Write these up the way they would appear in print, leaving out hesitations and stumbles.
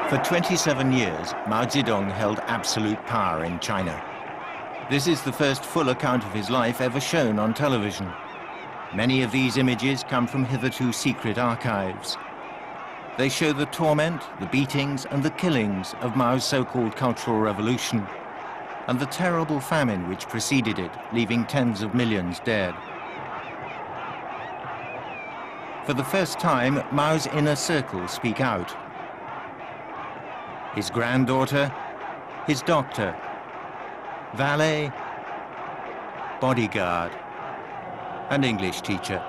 For 27 years, Mao Zedong held absolute power in China. This is the first full account of his life ever shown on television. Many of these images come from hitherto secret archives. They show the torment, the beatings, and the killings of Mao's so-called Cultural Revolution, and the terrible famine which preceded it, leaving tens of millions dead. For the first time, Mao's inner circle speak out. His granddaughter, his doctor, valet, bodyguard, and English teacher.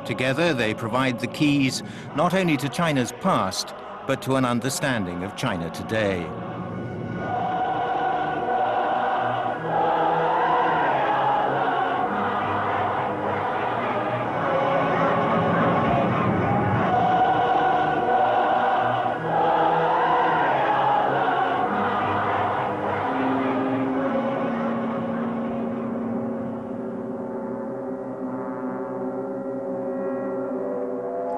Together, they provide the keys not only to China's past, but to an understanding of China today.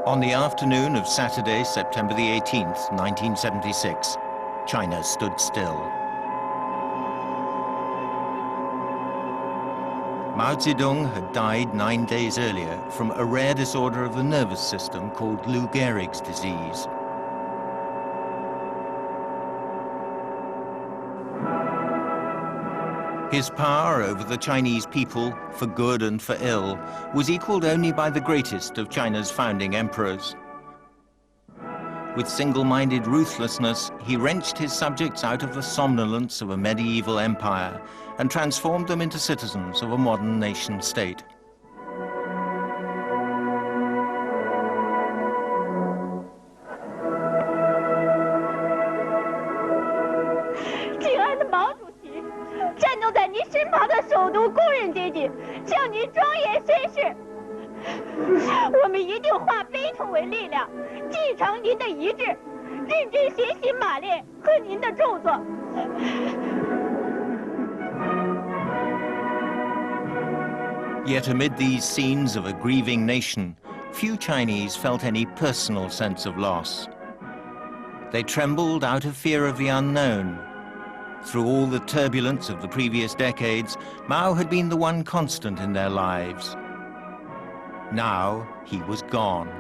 On the afternoon of Saturday, September the 18th, 1976, China stood still. Mao Zedong had died 9 days earlier from a rare disorder of the nervous system called Lou Gehrig's disease. His power over the Chinese people, for good and for ill, was equaled only by the greatest of China's founding emperors. With single-minded ruthlessness, he wrenched his subjects out of the somnolence of a medieval empire and transformed them into citizens of a modern nation-state. Yet amid these scenes of a grieving nation, few Chinese felt any personal sense of loss. They trembled out of fear of the unknown. Through all the turbulence of the previous decades, Mao had been the one constant in their lives. Now he was gone.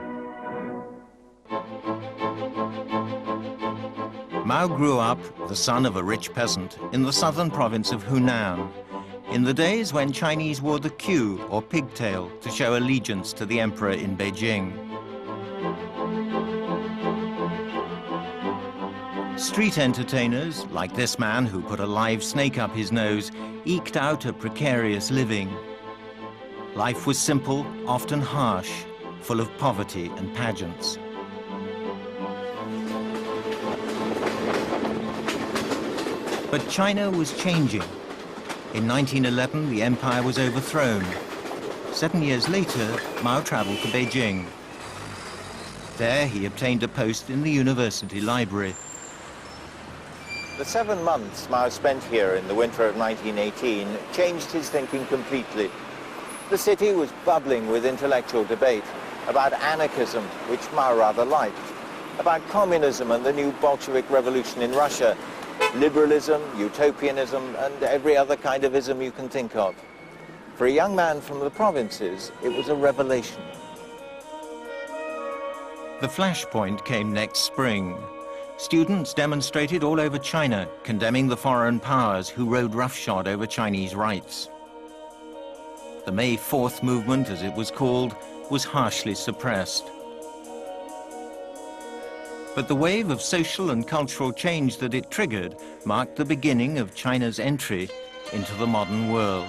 Mao grew up, the son of a rich peasant, in the southern province of Hunan, in the days when Chinese wore the queue or pigtail to show allegiance to the emperor in Beijing. Street entertainers, like this man who put a live snake up his nose, eked out a precarious living. Life was simple, often harsh, full of poverty and pageants. But China was changing. In 1911, the empire was overthrown. 7 years later, Mao traveled to Beijing. There, he obtained a post in the university library. The 7 months Mao spent here in the winter of 1918 changed his thinking completely. The city was bubbling with intellectual debate about anarchism, which Mao rather liked, about communism and the new Bolshevik revolution in Russia, liberalism, utopianism, and every other kind of ism you can think of. For a young man from the provinces, it was a revelation. The flashpoint came next spring. Students demonstrated all over China, condemning the foreign powers who rode roughshod over Chinese rights. The May 4th movement, as it was called, was harshly suppressed. But the wave of social and cultural change that it triggered marked the beginning of China's entry into the modern world.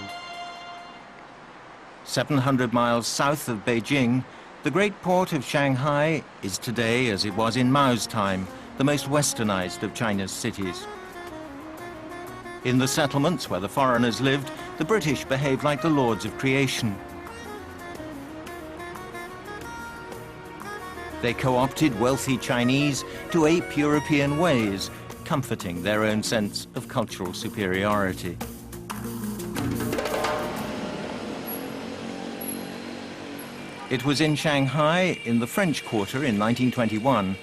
700 miles south of Beijing, the great port of Shanghai is today, as it was in Mao's time, the most westernized of China's cities. In the settlements where the foreigners lived, the British behaved like the lords of creation. They co-opted wealthy Chinese to ape European ways, comforting their own sense of cultural superiority. It was in Shanghai, in the French Quarter in 1921,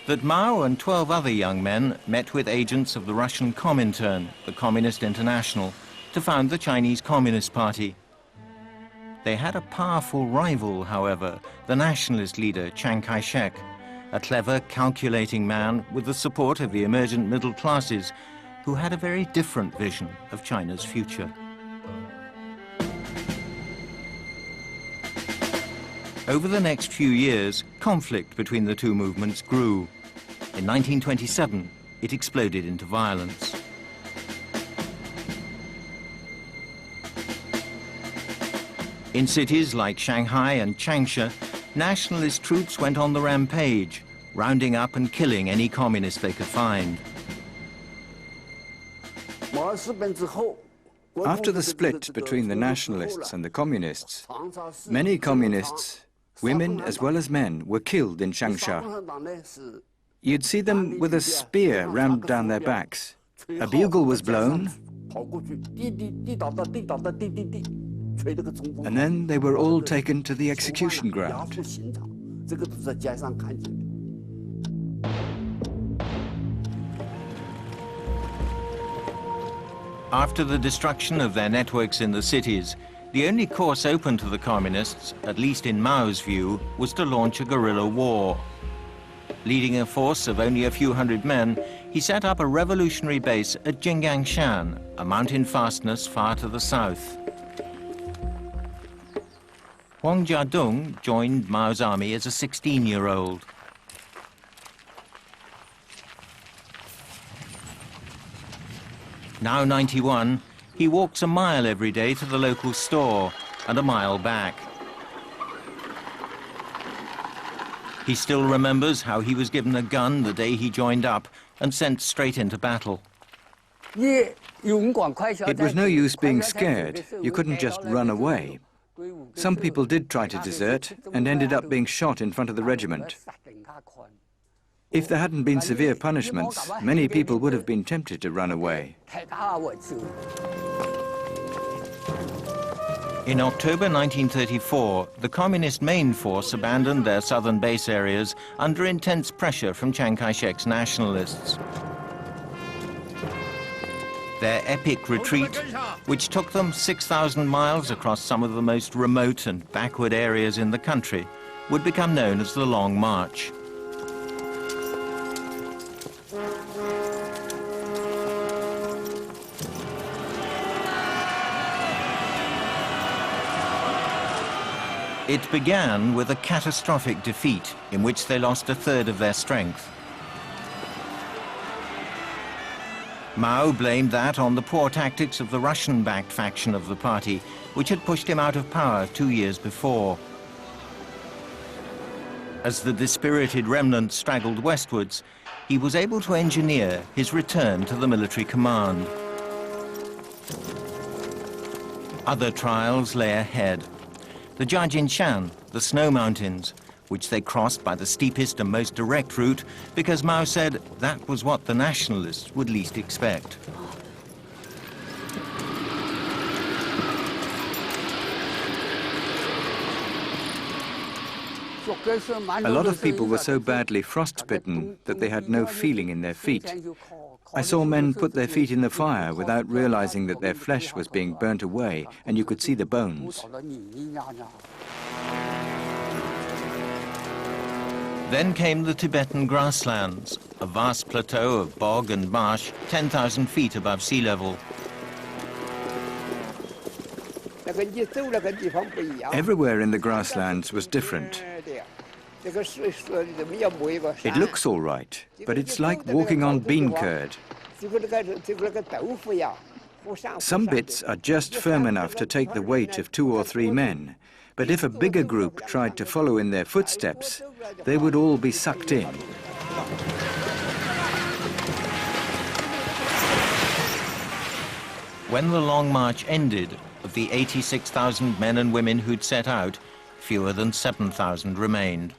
that Mao and 12 other young men met with agents of the Russian Comintern, the Communist International, to found the Chinese Communist Party. They had a powerful rival, however, the nationalist leader Chiang Kai-shek, a clever, calculating man with the support of the emergent middle classes, who had a very different vision of China's future. Over the next few years, conflict between the two movements grew. In 1927, it exploded into violence. In cities like Shanghai and Changsha, nationalist troops went on the rampage, rounding up and killing any communist they could find. After the split between the nationalists and the communists, many communists, women as well as men, were killed in Changsha. You'd see them with a spear rammed down their backs. A bugle was blown, and then they were all taken to the execution ground. After the destruction of their networks in the cities, the only course open to the communists, at least in Mao's view, was to launch a guerrilla war. Leading a force of only a few hundred men, he set up a revolutionary base at Jinggangshan, a mountain fastness far to the south. Huang Jiadong joined Mao's army as a 16-year-old. Now 91, he walks a mile every day to the local store and a mile back. He still remembers how he was given a gun the day he joined up and sent straight into battle. It was no use being scared. You couldn't just run away. Some people did try to desert and ended up being shot in front of the regiment. If there hadn't been severe punishments, many people would have been tempted to run away. In October 1934, the communist main force abandoned their southern base areas under intense pressure from Chiang Kai-shek's nationalists. Their epic retreat, which took them 6,000 miles across some of the most remote and backward areas in the country, would become known as the Long March. It began with a catastrophic defeat in which they lost a third of their strength. Mao blamed that on the poor tactics of the Russian-backed faction of the party, which had pushed him out of power 2 years before. As the dispirited remnant straggled westwards, he was able to engineer his return to the military command. Other trials lay ahead. The Jiajinshan, the snow mountains, which they crossed by the steepest and most direct route because Mao said that was what the nationalists would least expect. A lot of people were so badly frostbitten that they had no feeling in their feet. I saw men put their feet in the fire without realizing that their flesh was being burnt away, and you could see the bones. Then came the Tibetan grasslands, a vast plateau of bog and marsh 10,000 feet above sea level. Everywhere in the grasslands was different. It looks all right, but it's like walking on bean curd. Some bits are just firm enough to take the weight of 2 or 3 men, but if a bigger group tried to follow in their footsteps, they would all be sucked in. When the Long March ended, of the 86,000 men and women who'd set out, fewer than 7,000 remained.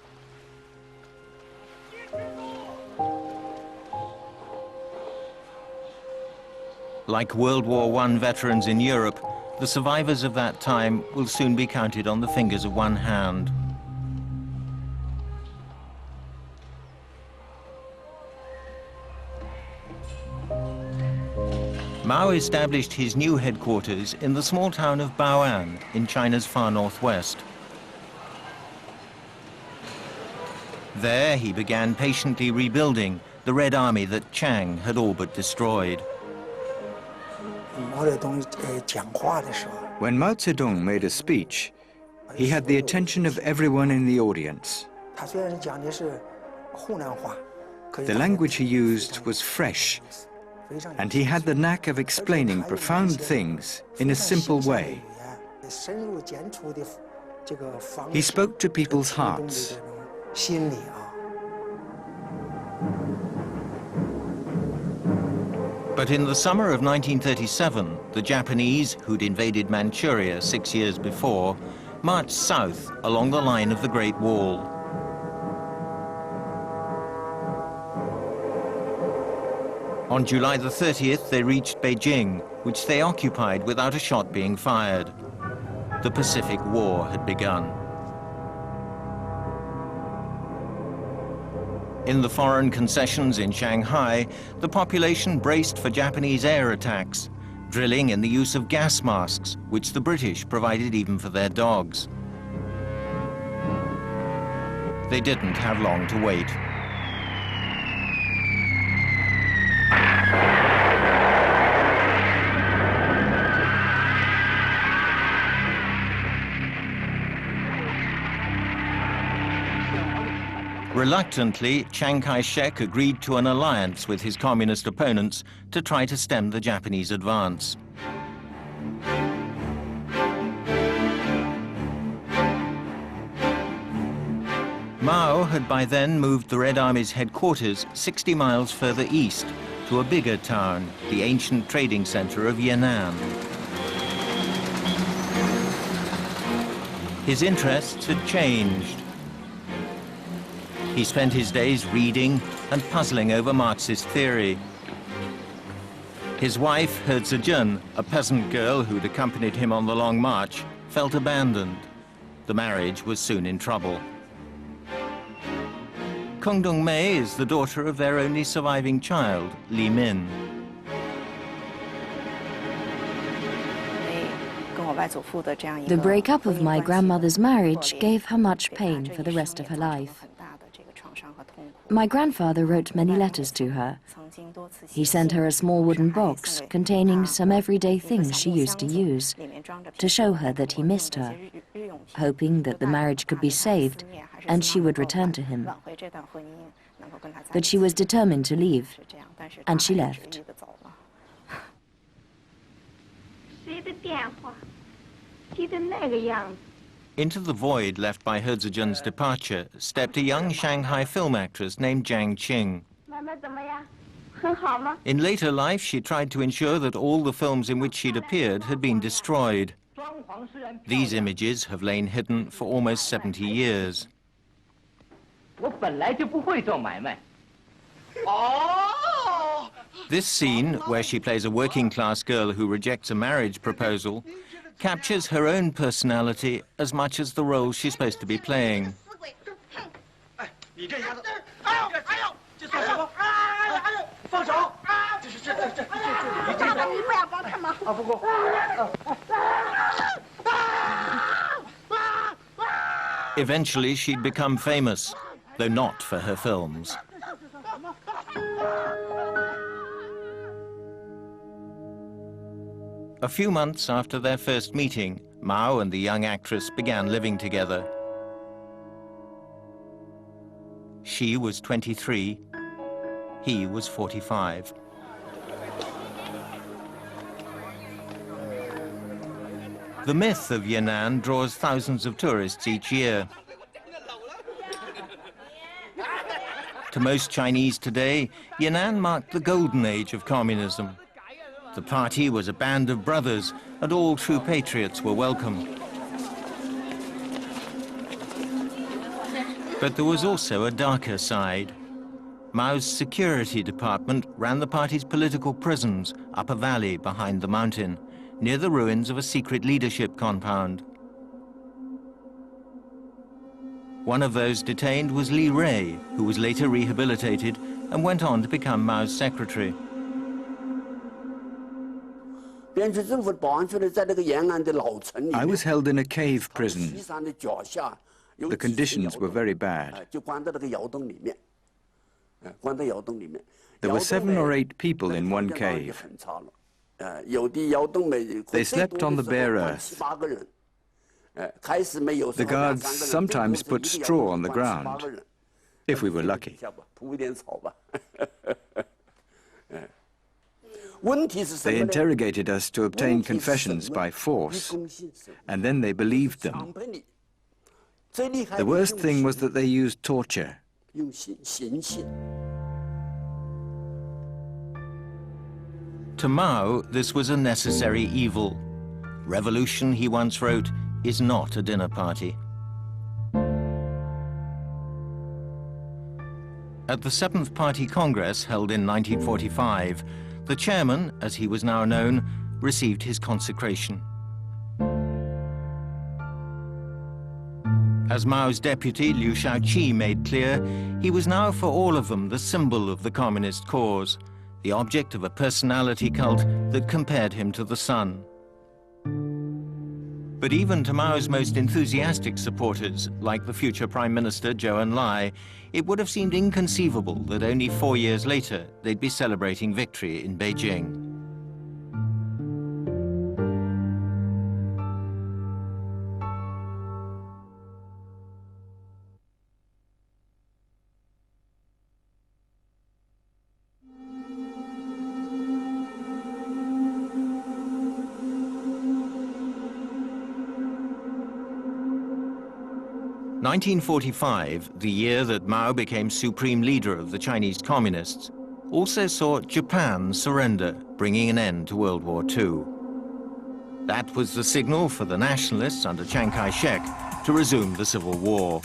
Like World War I veterans in Europe, the survivors of that time will soon be counted on the fingers of one hand. Mao established his new headquarters in the small town of Baoan in China's far northwest. There he began patiently rebuilding the Red Army that Chiang had all but destroyed. When Mao Zedong made a speech, he had the attention of everyone in the audience. The language he used was fresh, and he had the knack of explaining profound things in a simple way. He spoke to people's hearts. But in the summer of 1937, the Japanese, who'd invaded Manchuria 6 years before, marched south along the line of the Great Wall. On July the 30th, they reached Beijing, which they occupied without a shot being fired. The Pacific War had begun. In the foreign concessions in Shanghai, the population braced for Japanese air attacks, drilling in the use of gas masks, which the British provided even for their dogs. They didn't have long to wait. Reluctantly, Chiang Kai-shek agreed to an alliance with his communist opponents to try to stem the Japanese advance. Mao had by then moved the Red Army's headquarters 60 miles further east to a bigger town, the ancient trading center of Yan'an. His interests had changed. He spent his days reading and puzzling over Marxist theory. His wife, He Zejun, a peasant girl who'd accompanied him on the long march, felt abandoned. The marriage was soon in trouble. Kong Dong-mei is the daughter of their only surviving child, Li Min. The breakup of my grandmother's marriage gave her much pain for the rest of her life. My grandfather wrote many letters to her. He sent her a small wooden box containing some everyday things she used to use to show her that he missed her, hoping that the marriage could be saved and she would return to him. But she was determined to leave, and she left. Into the void left by He Zejun's departure stepped a young Shanghai film actress named Jiang Qing. In later life, she tried to ensure that all the films in which she'd appeared had been destroyed. These images have lain hidden for almost 70 years. This scene, where she plays a working-class girl who rejects a marriage proposal, captures her own personality as much as the role she's supposed to be playing. Eventually, she'd become famous, though not for her films. A few months after their first meeting, Mao and the young actress began living together. She was 23, he was 45. The myth of Yan'an draws thousands of tourists each year. To most Chinese today, Yan'an marked the golden age of communism. The party was a band of brothers, and all true patriots were welcome. But there was also a darker side. Mao's security department ran the party's political prisons up a valley behind the mountain, near the ruins of a secret leadership compound. One of those detained was Li Rui, who was later rehabilitated and went on to become Mao's secretary. I was held in a cave prison. The conditions were very bad. There were 7 or 8 people in one cave. They slept on the bare earth. The guards sometimes put straw on the ground, if we were lucky. They interrogated us to obtain confessions by force, and then they believed them. The worst thing was that they used torture. To Mao, this was a necessary evil. Revolution, he once wrote, is not a dinner party. At the 7th Party Congress held in 1945, the chairman, as he was now known, received his consecration. As Mao's deputy, Liu Shaoqi, made clear, he was now for all of them the symbol of the communist cause, the object of a personality cult that compared him to the sun. But even to Mao's most enthusiastic supporters, like the future Prime Minister Zhou Enlai, it would have seemed inconceivable that only 4 years later they'd be celebrating victory in Beijing. In 1945, the year that Mao became supreme leader of the Chinese Communists, also saw Japan surrender, bringing an end to World War II. That was the signal for the nationalists under Chiang Kai-shek to resume the Civil War.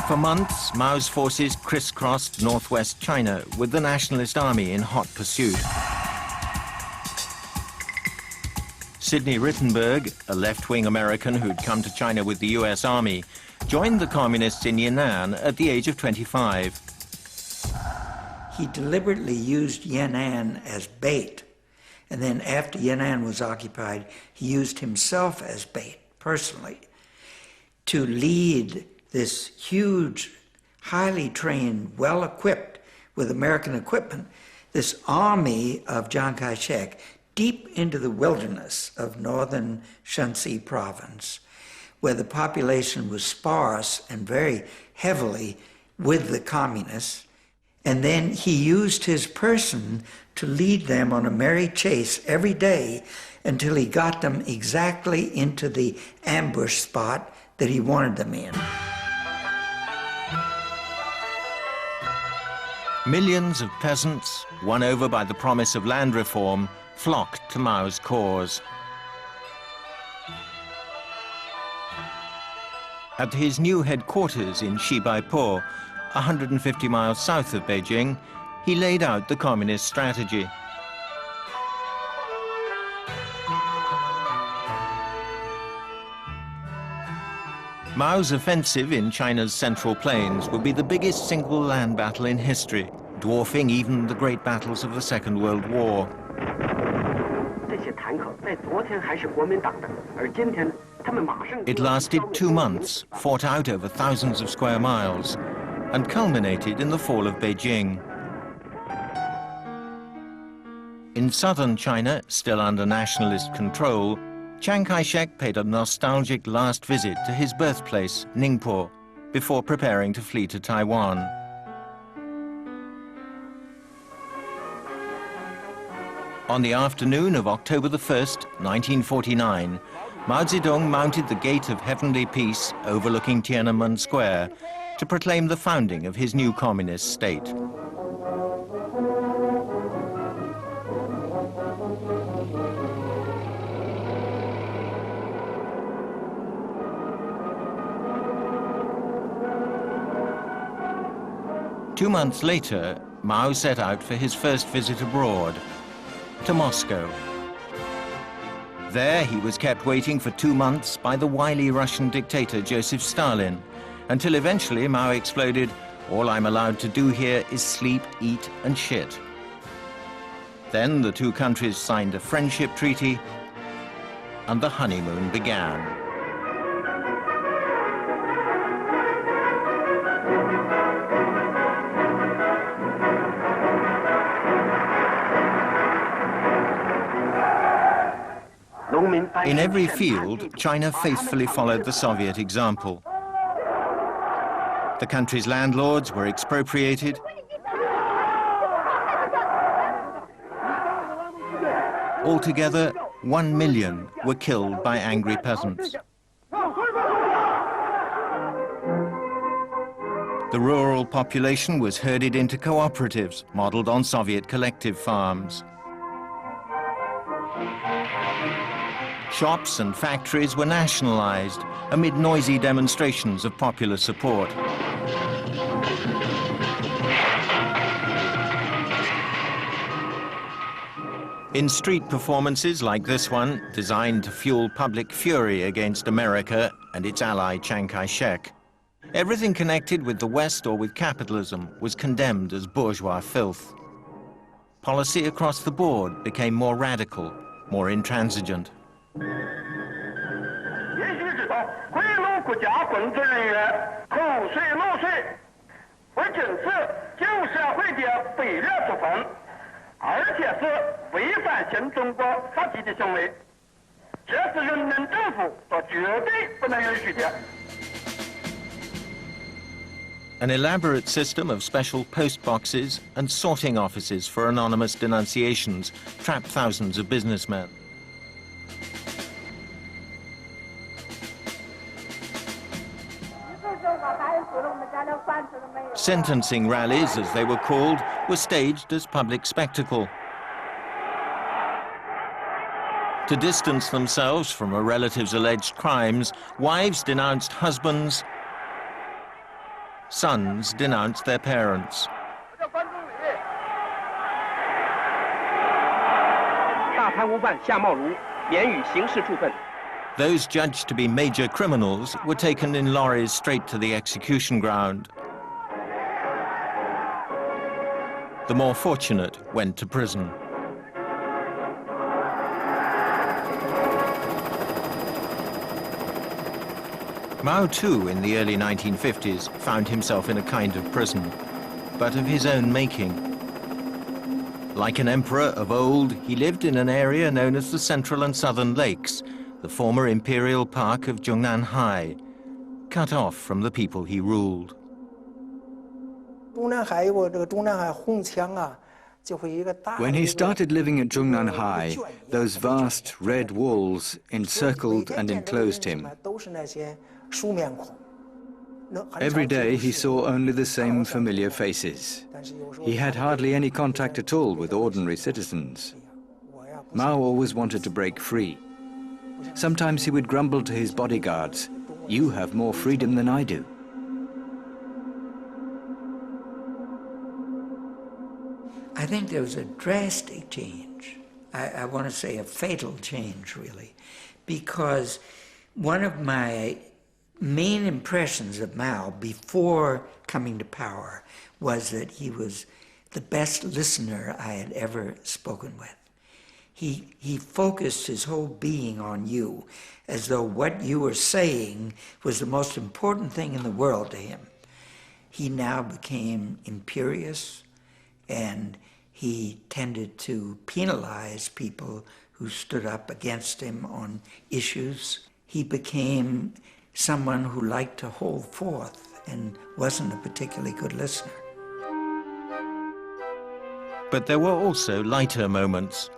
For months, Mao's forces crisscrossed northwest China with the Nationalist Army in hot pursuit. Sidney Rittenberg, a left-wing American who'd come to China with the US Army, joined the communists in Yan'an at the age of 25. He deliberately used Yan'an as bait, and then after Yan'an was occupied, he used himself as bait, personally, to lead this huge, highly trained, well-equipped with American equipment, this army of Chiang Kai-shek, deep into the wilderness of northern Shanxi province, where the population was sparse and very heavily with the communists. And then he used his person to lead them on a merry chase every day until he got them exactly into the ambush spot that he wanted them in. Millions of peasants, won over by the promise of land reform, flocked to Mao's cause. At his new headquarters in Xibaipo, 150 miles south of Beijing, he laid out the communist strategy. Mao's offensive in China's Central Plains would be the biggest single land battle in history, dwarfing even the great battles of the Second World War. It lasted 2 months, fought out over thousands of square miles, and culminated in the fall of Beijing. In southern China, still under nationalist control, Chiang Kai-shek paid a nostalgic last visit to his birthplace, Ningpo, before preparing to flee to Taiwan. On the afternoon of October the 1st, 1949, Mao Zedong mounted the Gate of Heavenly Peace overlooking Tiananmen Square to proclaim the founding of his new communist state. Two months later, Mao set out for his first visit abroad, to Moscow. There he was kept waiting for 2 months by the wily Russian dictator Joseph Stalin, until eventually Mao exploded, All I'm allowed to do here is sleep, eat, and shit. Then the two countries signed a friendship treaty, and the honeymoon began. In every field, China faithfully followed the Soviet example. The country's landlords were expropriated. Altogether, 1 million were killed by angry peasants. The rural population was herded into cooperatives, modeled on Soviet collective farms. Shops and factories were nationalized amid noisy demonstrations of popular support. In street performances like this one, designed to fuel public fury against America and its ally Chiang Kai-shek, everything connected with the West or with capitalism was condemned as bourgeois filth. Policy across the board became more radical, more intransigent. An elaborate system of special post boxes and sorting offices for anonymous denunciations trapped thousands of businessmen. Sentencing rallies, as they were called, were staged as public spectacle. To distance themselves from a relative's alleged crimes, wives denounced husbands, sons denounced their parents. Those judged to be major criminals were taken in lorries straight to the execution ground. The more fortunate went to prison. Mao too, in the early 1950s, found himself in a kind of prison, but of his own making. Like an emperor of old, he lived in an area known as the Central and Southern Lakes, the former imperial park of Zhongnanhai, cut off from the people he ruled. When he started living at Zhongnanhai, those vast red walls encircled and enclosed him. Every day he saw only the same familiar faces. He had hardly any contact at all with ordinary citizens. Mao always wanted to break free. Sometimes he would grumble to his bodyguards, "You have more freedom than I do." I think there was a drastic change. I want to say a fatal change, really, because one of my main impressions of Mao before coming to power was that he was the best listener I had ever spoken with. He focused his whole being on you, as though what you were saying was the most important thing in the world to him. He now became imperious, and he tended to penalize people who stood up against him on issues. He became someone who liked to hold forth and wasn't a particularly good listener. But there were also lighter moments.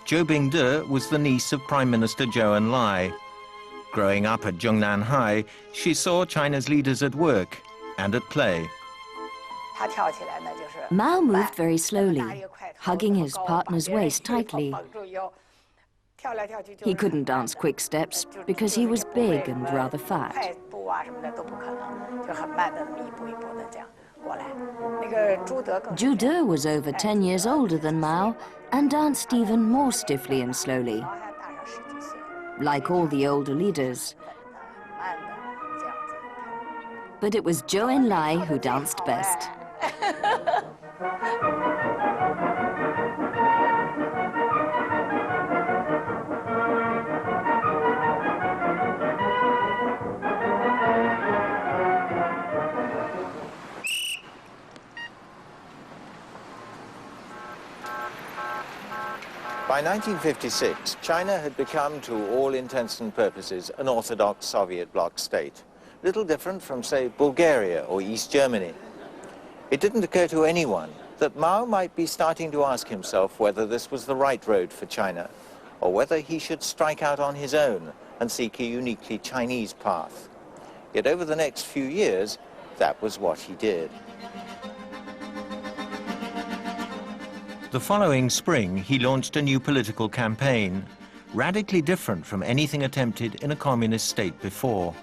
Zhou Bingde was the niece of Prime Minister Zhou Enlai. Growing up at Zhongnanhai, she saw China's leaders at work and at play. Mao moved very slowly, hugging his partner's waist tightly. He couldn't dance quick steps because he was big and rather fat. Zhu De was over 10 years older than Mao and danced even more stiffly and slowly. Like all the older leaders, But it was Zhou Enlai who danced best. By 1956, China had become, to all intents and purposes, an orthodox Soviet bloc state, little different from, say, Bulgaria or East Germany. It didn't occur to anyone that Mao might be starting to ask himself whether this was the right road for China, or whether he should strike out on his own and seek a uniquely Chinese path. Yet over the next few years, that was what he did. The following spring, he launched a new political campaign, radically different from anything attempted in a communist state before.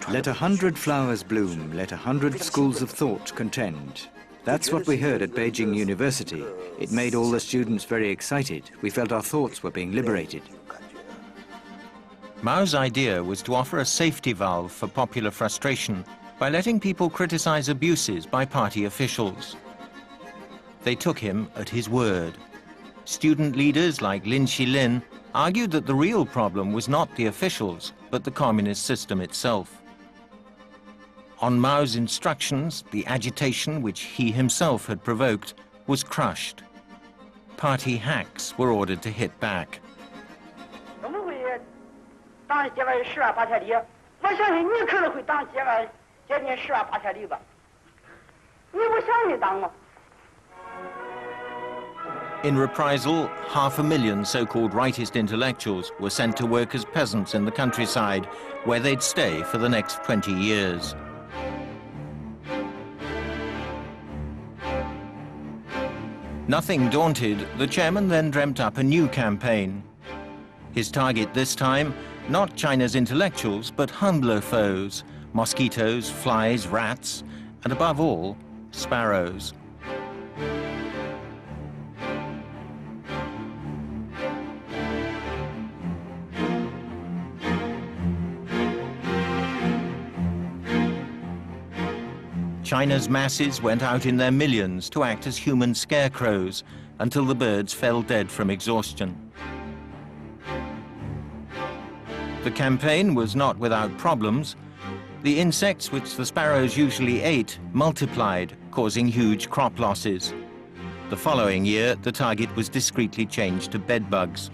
Let 100 flowers bloom, let 100 schools of thought contend. That's what we heard at Beijing University. It made all the students very excited. We felt our thoughts were being liberated. Mao's idea was to offer a safety valve for popular frustration by letting people criticize abuses by party officials. They took him at his word. Student leaders like Lin Xilin argued that the real problem was not the officials, but the communist system itself. On Mao's instructions, the agitation which he himself had provoked was crushed. Party hacks were ordered to hit back. In reprisal, 500,000 so-called rightist intellectuals were sent to work as peasants in the countryside, where they'd stay for the next 20 years. Nothing daunted, the chairman then dreamt up a new campaign. His target this time, not China's intellectuals, but humbler foes, mosquitoes, flies, rats, and above all, sparrows. China's masses went out in their millions to act as human scarecrows until the birds fell dead from exhaustion. The campaign was not without problems. The insects which the sparrows usually ate multiplied, causing huge crop losses. The following year, the target was discreetly changed to bedbugs.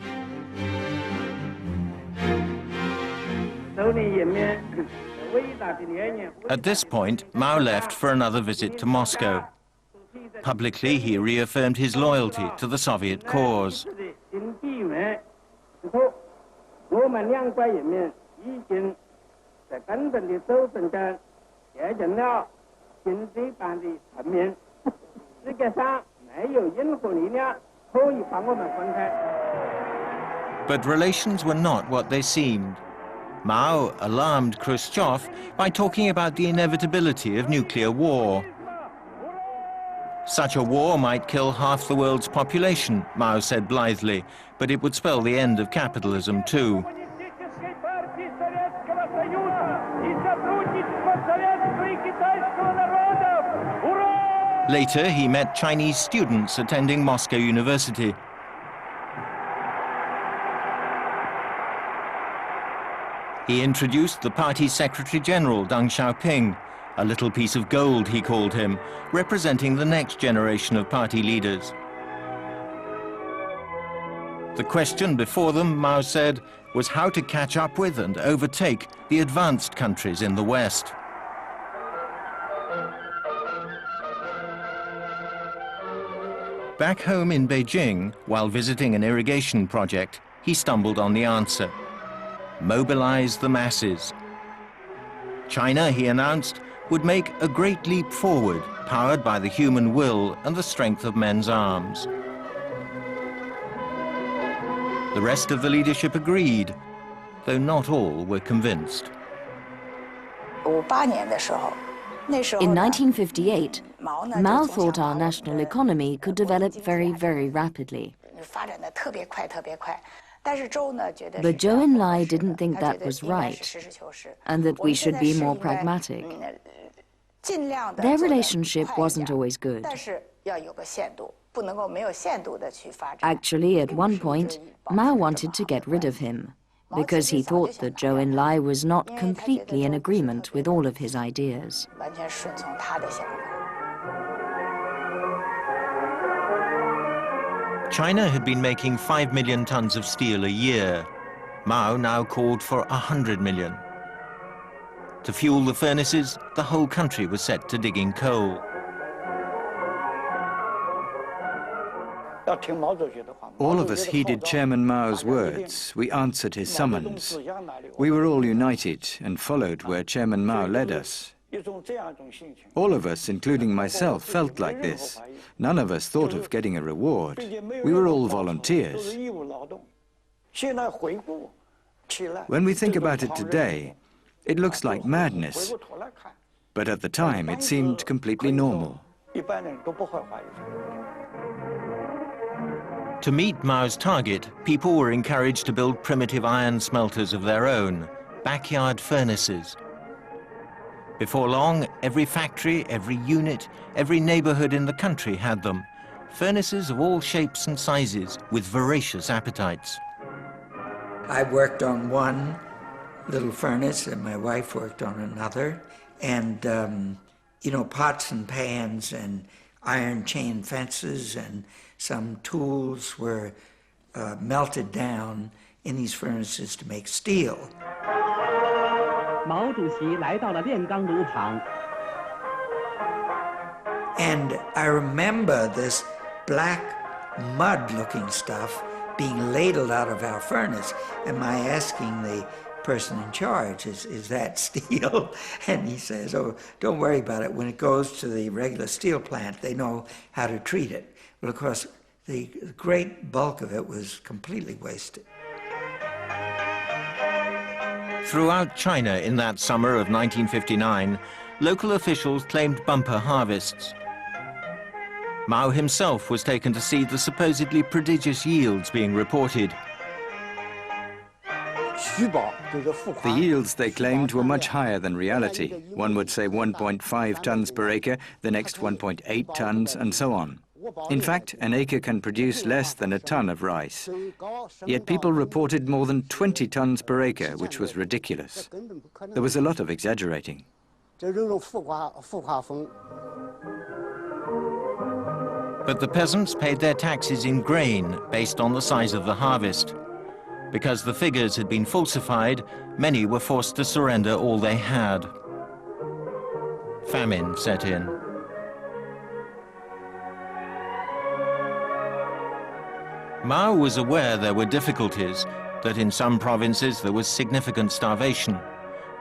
At this point, Mao left for another visit to Moscow. Publicly, he reaffirmed his loyalty to the Soviet cause. But relations were not what they seemed. Mao alarmed Khrushchev by talking about the inevitability of nuclear war. Such a war might kill half the world's population, Mao said blithely, but it would spell the end of capitalism too. Later, he met Chinese students attending Moscow University. He introduced the party's Secretary-General, Deng Xiaoping, a little piece of gold, he called him, representing the next generation of party leaders. The question before them, Mao said, was how to catch up with and overtake the advanced countries in the West. Back home in Beijing, while visiting an irrigation project, he stumbled on the answer. Mobilize the masses. China, he announced, would make a great leap forward, powered by the human will and the strength of men's arms. The rest of the leadership agreed, though not all were convinced. In 1958, Mao thought our national economy could develop very, very rapidly. But Zhou Enlai didn't think that was right, and that we should be more pragmatic. Their relationship wasn't always good. Actually, at one point, Mao wanted to get rid of him, because he thought that Zhou Enlai was not completely in agreement with all of his ideas. China had been making 5 million tons of steel a year. Mao now called for 100 million. To fuel the furnaces, the whole country was set to digging coal. All of us heeded Chairman Mao's words. We answered his summons. We were all united and followed where Chairman Mao led us. All of us, including myself, felt like this. None of us thought of getting a reward. We were all volunteers. When we think about it today, it looks like madness. But at the time, it seemed completely normal. To meet Mao's target, people were encouraged to build primitive iron smelters of their own, backyard furnaces. Before long, every factory, every unit, every neighborhood in the country had them. Furnaces of all shapes and sizes with voracious appetites. I worked on one little furnace and my wife worked on another. And, you know, pots and pans and iron chain fences and some tools were melted down in these furnaces to make steel. And I remember this black mud-looking stuff being ladled out of our furnace, and my asking the person in charge, is that steel? And he says, oh, don't worry about it. When it goes to the regular steel plant, they know how to treat it. Well, of course, the great bulk of it was completely wasted. Throughout China in that summer of 1959, local officials claimed bumper harvests. Mao himself was taken to see the supposedly prodigious yields being reported. The yields they claimed were much higher than reality. One would say 1.5 tons per acre, the next 1.8 tons, and so on. In fact, an acre can produce less than a ton of rice. Yet people reported more than 20 tons per acre, which was ridiculous. There was a lot of exaggerating. But the peasants paid their taxes in grain based on the size of the harvest. Because the figures had been falsified, many were forced to surrender all they had. Famine set in. Mao was aware there were difficulties, that in some provinces there was significant starvation.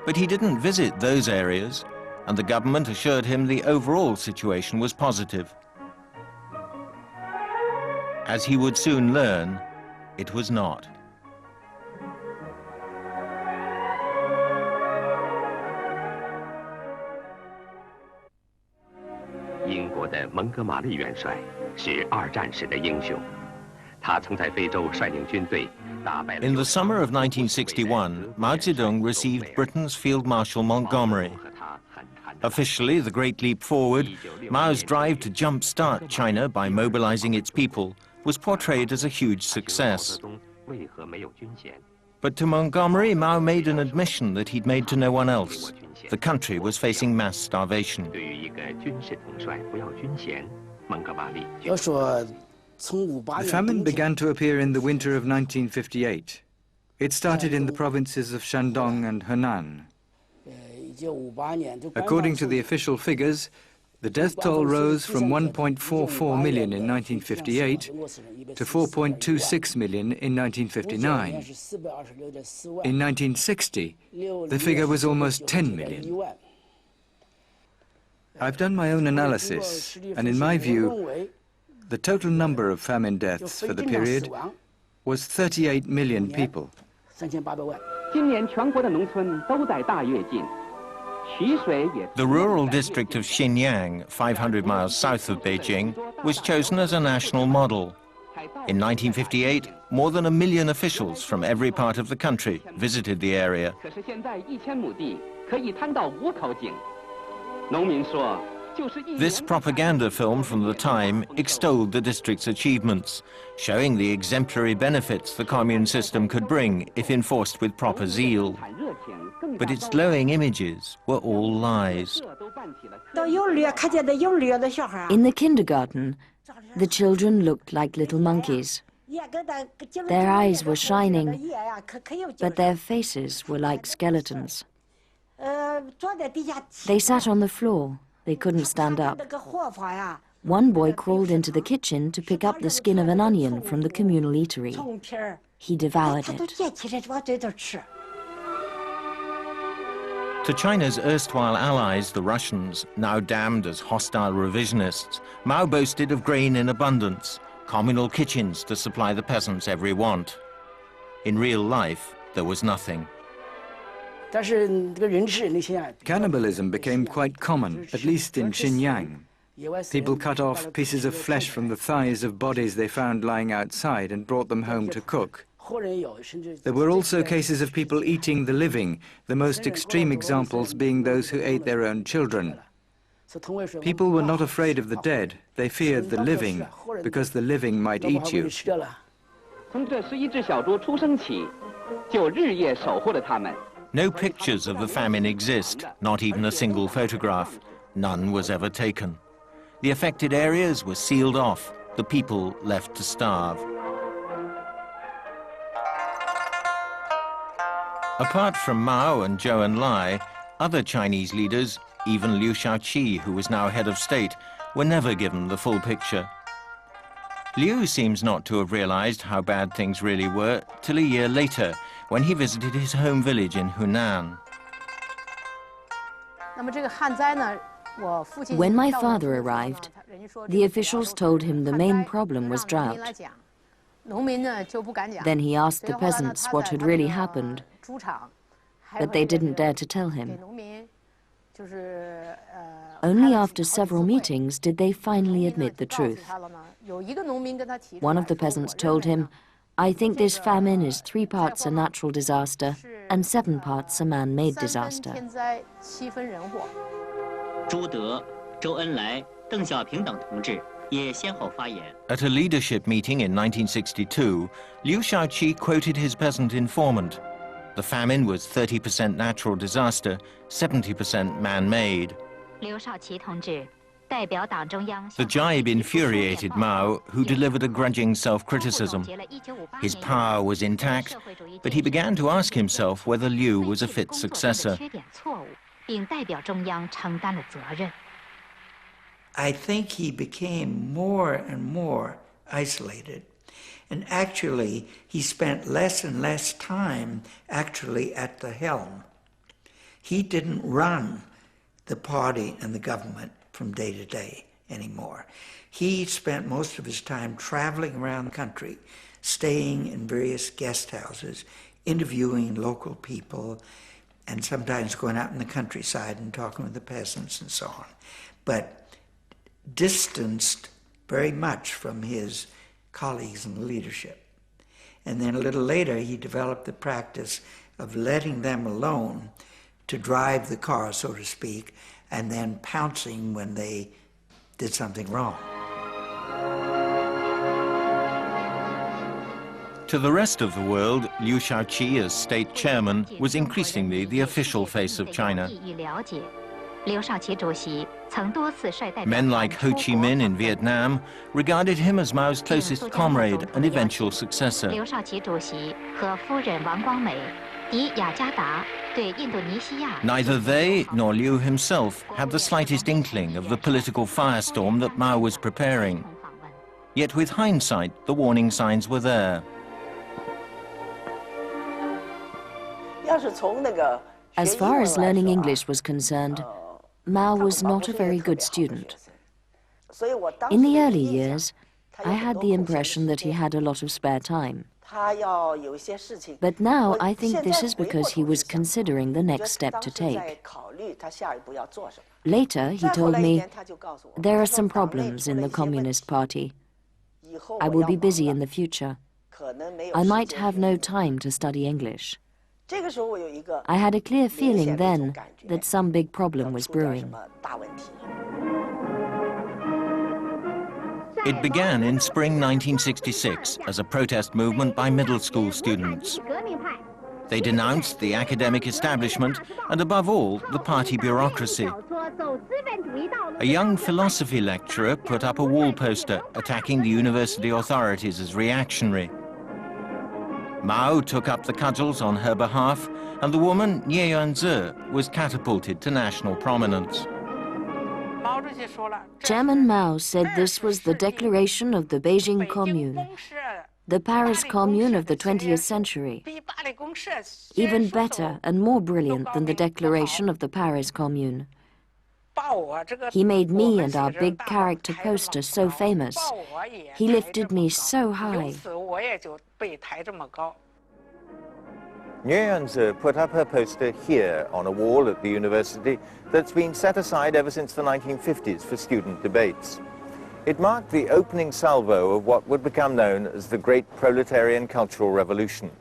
But he didn't visit those areas, and the government assured him the overall situation was positive. As he would soon learn, it was not. 英国的蒙哥马利元帅是二战时的英雄。他曾在非洲率领军队打败了。In the summer of 1961, Mao Zedong received Britain's Field Marshal Montgomery. Officially, the Great Leap Forward, Mao's drive to jumpstart China by mobilizing its people, was portrayed as a huge success. But to Montgomery, Mao made an admission that he'd made to no one else. The country was facing mass starvation. The famine began to appear in the winter of 1958. It started in the provinces of Shandong and Henan. According to the official figures, the death toll rose from 1.44 million in 1958 to 4.26 million in 1959. In 1960, the figure was almost 10 million. I've done my own analysis, and in my view, the total number of famine deaths for the period was 38 million people. The rural district of Xinyang, 500 miles south of Beijing, was chosen as a national model. In 1958, more than 1 million officials from every part of the country visited the area. This propaganda film from the time extolled the district's achievements, showing the exemplary benefits the commune system could bring if enforced with proper zeal. But its glowing images were all lies. In the kindergarten, the children looked like little monkeys. Their eyes were shining, but their faces were like skeletons. They sat on the floor. They couldn't stand up. One boy crawled into the kitchen to pick up the skin of an onion from the communal eatery. He devoured it. To China's erstwhile allies, the Russians, now damned as hostile revisionists, Mao boasted of grain in abundance, communal kitchens to supply the peasants' every want. In real life, there was nothing. Cannibalism became quite common, at least in Xinjiang. People cut off pieces of flesh from the thighs of bodies they found lying outside and brought them home to cook. There were also cases of people eating the living, the most extreme examples being those who ate their own children. People were not afraid of the dead, they feared the living, because the living might eat you. No pictures of the famine exist, not even a single photograph. None was ever taken. The affected areas were sealed off, the people left to starve. Apart from Mao and Zhou Enlai, other Chinese leaders, even Liu Shaoqi, who was now head of state, were never given the full picture. Liu seems not to have realized how bad things really were till a year later, when he visited his home village in Hunan. When my father arrived, the officials told him the main problem was drought. Then he asked the peasants what had really happened, but they didn't dare to tell him. Only after several meetings did they finally admit the truth. One of the peasants told him, "I think this famine is 3 parts a natural disaster and 7 parts a man-made disaster." At a leadership meeting in 1962, Liu Shaoqi quoted his peasant informant. The famine was 30% natural disaster, 70% man-made. The jibe infuriated Mao, who delivered a grudging self-criticism. His power was intact, but he began to ask himself whether Liu was a fit successor. I think he became more and more isolated. And actually, he spent less and less time actually at the helm. He didn't run the party and the government from day to day anymore. He spent most of his time traveling around the country, staying in various guest houses, interviewing local people, and sometimes going out in the countryside and talking with the peasants and so on. But distanced very much from his colleagues in the leadership. And then a little later, he developed the practice of letting them alone to drive the car, so to speak, and then pouncing when they did something wrong. To the rest of the world, Liu Shaoqi, as state chairman, was increasingly the official face of China. Men like Ho Chi Minh in Vietnam regarded him as Mao's closest comrade and eventual successor. Neither they nor Liu himself had the slightest inkling of the political firestorm that Mao was preparing. Yet with hindsight, the warning signs were there. As far as learning English was concerned, Mao was not a very good student. In the early years, I had the impression that he had a lot of spare time. But now I think this is because he was considering the next step to take. Later, he told me, "There are some problems in the Communist Party. I will be busy in the future. I might have no time to study English. I had a clear feeling then that some big problem was brewing. It began in spring 1966 as a protest movement by middle school students. They denounced the academic establishment and, above all, the party bureaucracy. A young philosophy lecturer put up a wall poster attacking the university authorities as reactionary. Mao took up the cudgels on her behalf, and the woman, Nie Yuanzi, was catapulted to national prominence. Chairman Mao said this was the declaration of the Beijing Commune, the Paris Commune of the 20th century, even better and more brilliant than the declaration of the Paris Commune. He made me and our big character poster so famous. He lifted me so high. Nie Yuanzi put up her poster here on a wall at the university that's been set aside ever since the 1950s for student debates. It marked the opening salvo of what would become known as the Great Proletarian Cultural Revolution,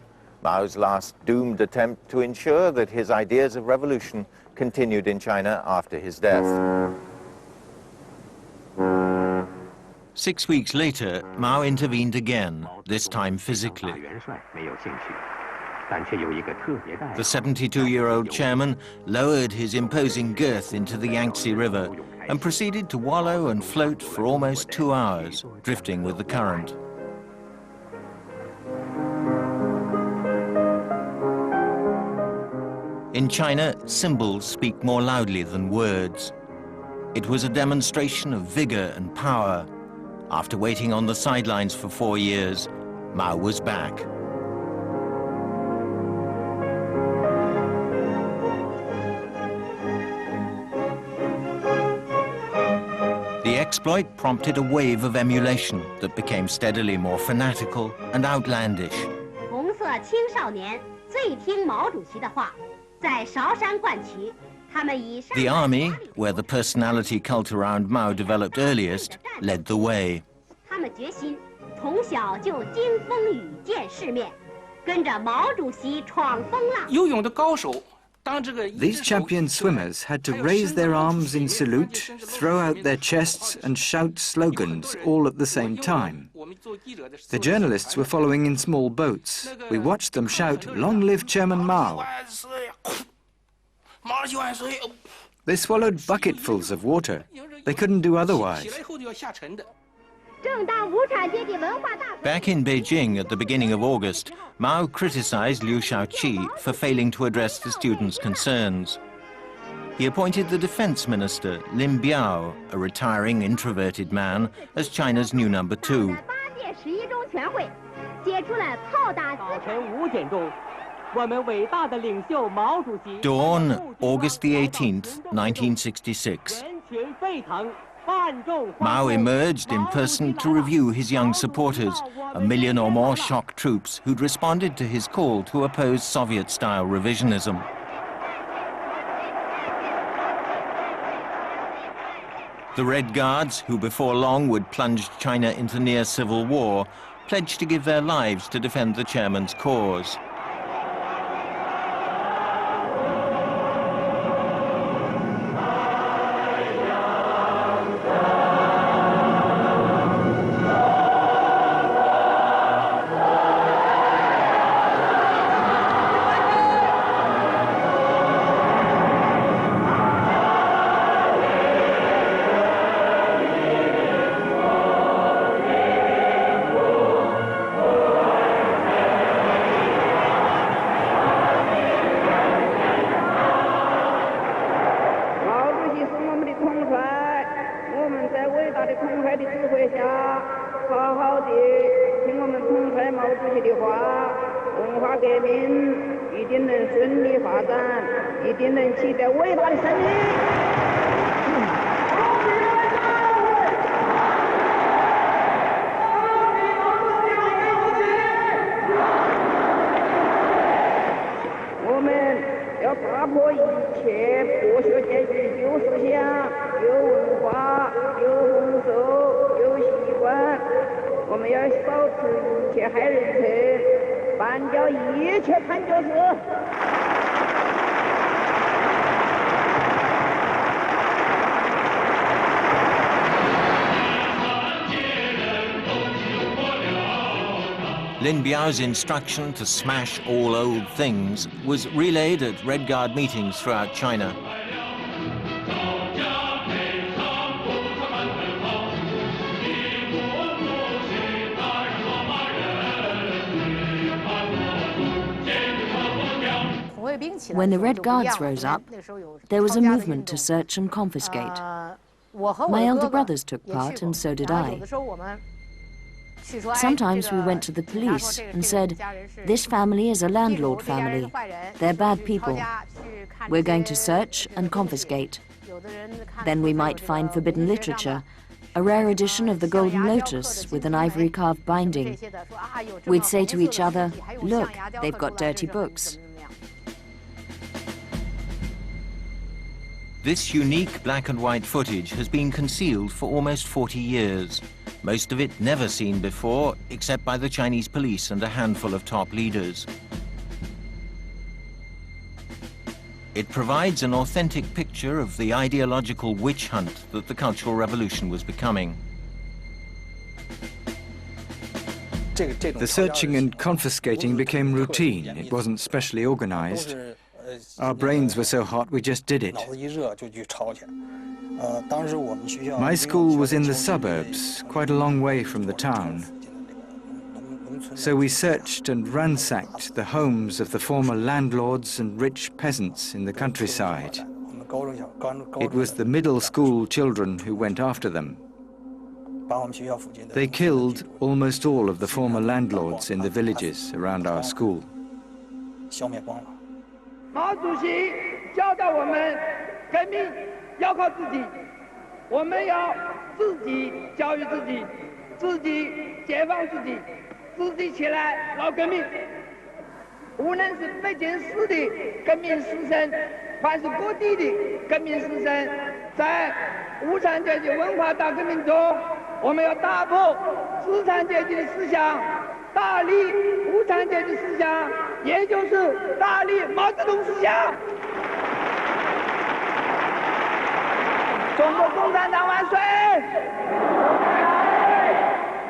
Mao's last doomed attempt to ensure that his ideas of revolution continued in China after his death. 6 weeks later, Mao intervened again, this time physically. The 72-year-old chairman lowered his imposing girth into the Yangtze River and proceeded to wallow and float for almost 2 hours, drifting with the current. In China, symbols speak more loudly than words. It was a demonstration of vigor and power. After waiting on the sidelines for 4 years, Mao was back. The exploit prompted a wave of emulation that became steadily more fanatical and outlandish. The army, where the personality cult around Mao developed earliest, led the way. These champion swimmers had to raise their arms in salute, throw out their chests and shout slogans all at the same time. The journalists were following in small boats. We watched them shout, "Long live Chairman Mao." They swallowed bucketfuls of water. They couldn't do otherwise. Back in Beijing at the beginning of August, Mao criticized Liu Shaoqi for failing to address the students' concerns. He appointed the defense minister, Lin Biao, a retiring introverted man, as China's new number 2. Dawn, August the 18th, 1966. Mao emerged in person to review his young supporters, 1 million or more shock troops who'd responded to his call to oppose Soviet-style revisionism. The Red Guards, who before long would plunge China into near civil war, pledged to give their lives to defend the chairman's cause. 干掉一切叛教士。Lin Biao's instruction to smash all old things was relayed at Red Guard meetings throughout China. When the Red Guards rose up, there was a movement to search and confiscate. My elder brothers took part, and so did I. Sometimes we went to the police and said, "This family is a landlord family. They're bad people. We're going to search and confiscate." Then we might find forbidden literature, a rare edition of the Golden Lotus with an ivory carved binding. We'd say to each other, "Look, they've got dirty books." This unique black and white footage has been concealed for almost 40 years. Most of it never seen before, except by the Chinese police and a handful of top leaders. It provides an authentic picture of the ideological witch hunt that the Cultural Revolution was becoming. The searching and confiscating became routine. It wasn't specially organized. Our brains were so hot we just did it. My school was in the suburbs, quite a long way from the town. So we searched and ransacked the homes of the former landlords and rich peasants in the countryside. It was the middle school children who went after them. They killed almost all of the former landlords in the villages around our school. 毛主席教导我们，革命要靠自己，我们要自己教育自己，自己解放自己，自己起来搞革命。无论是北京市的革命师生，还是各地的革命师生，在无产阶级文化大革命中，我们要打破资产阶级的思想，大力无产阶级思想。 也就是大力毛泽东思想。中国共产党万岁！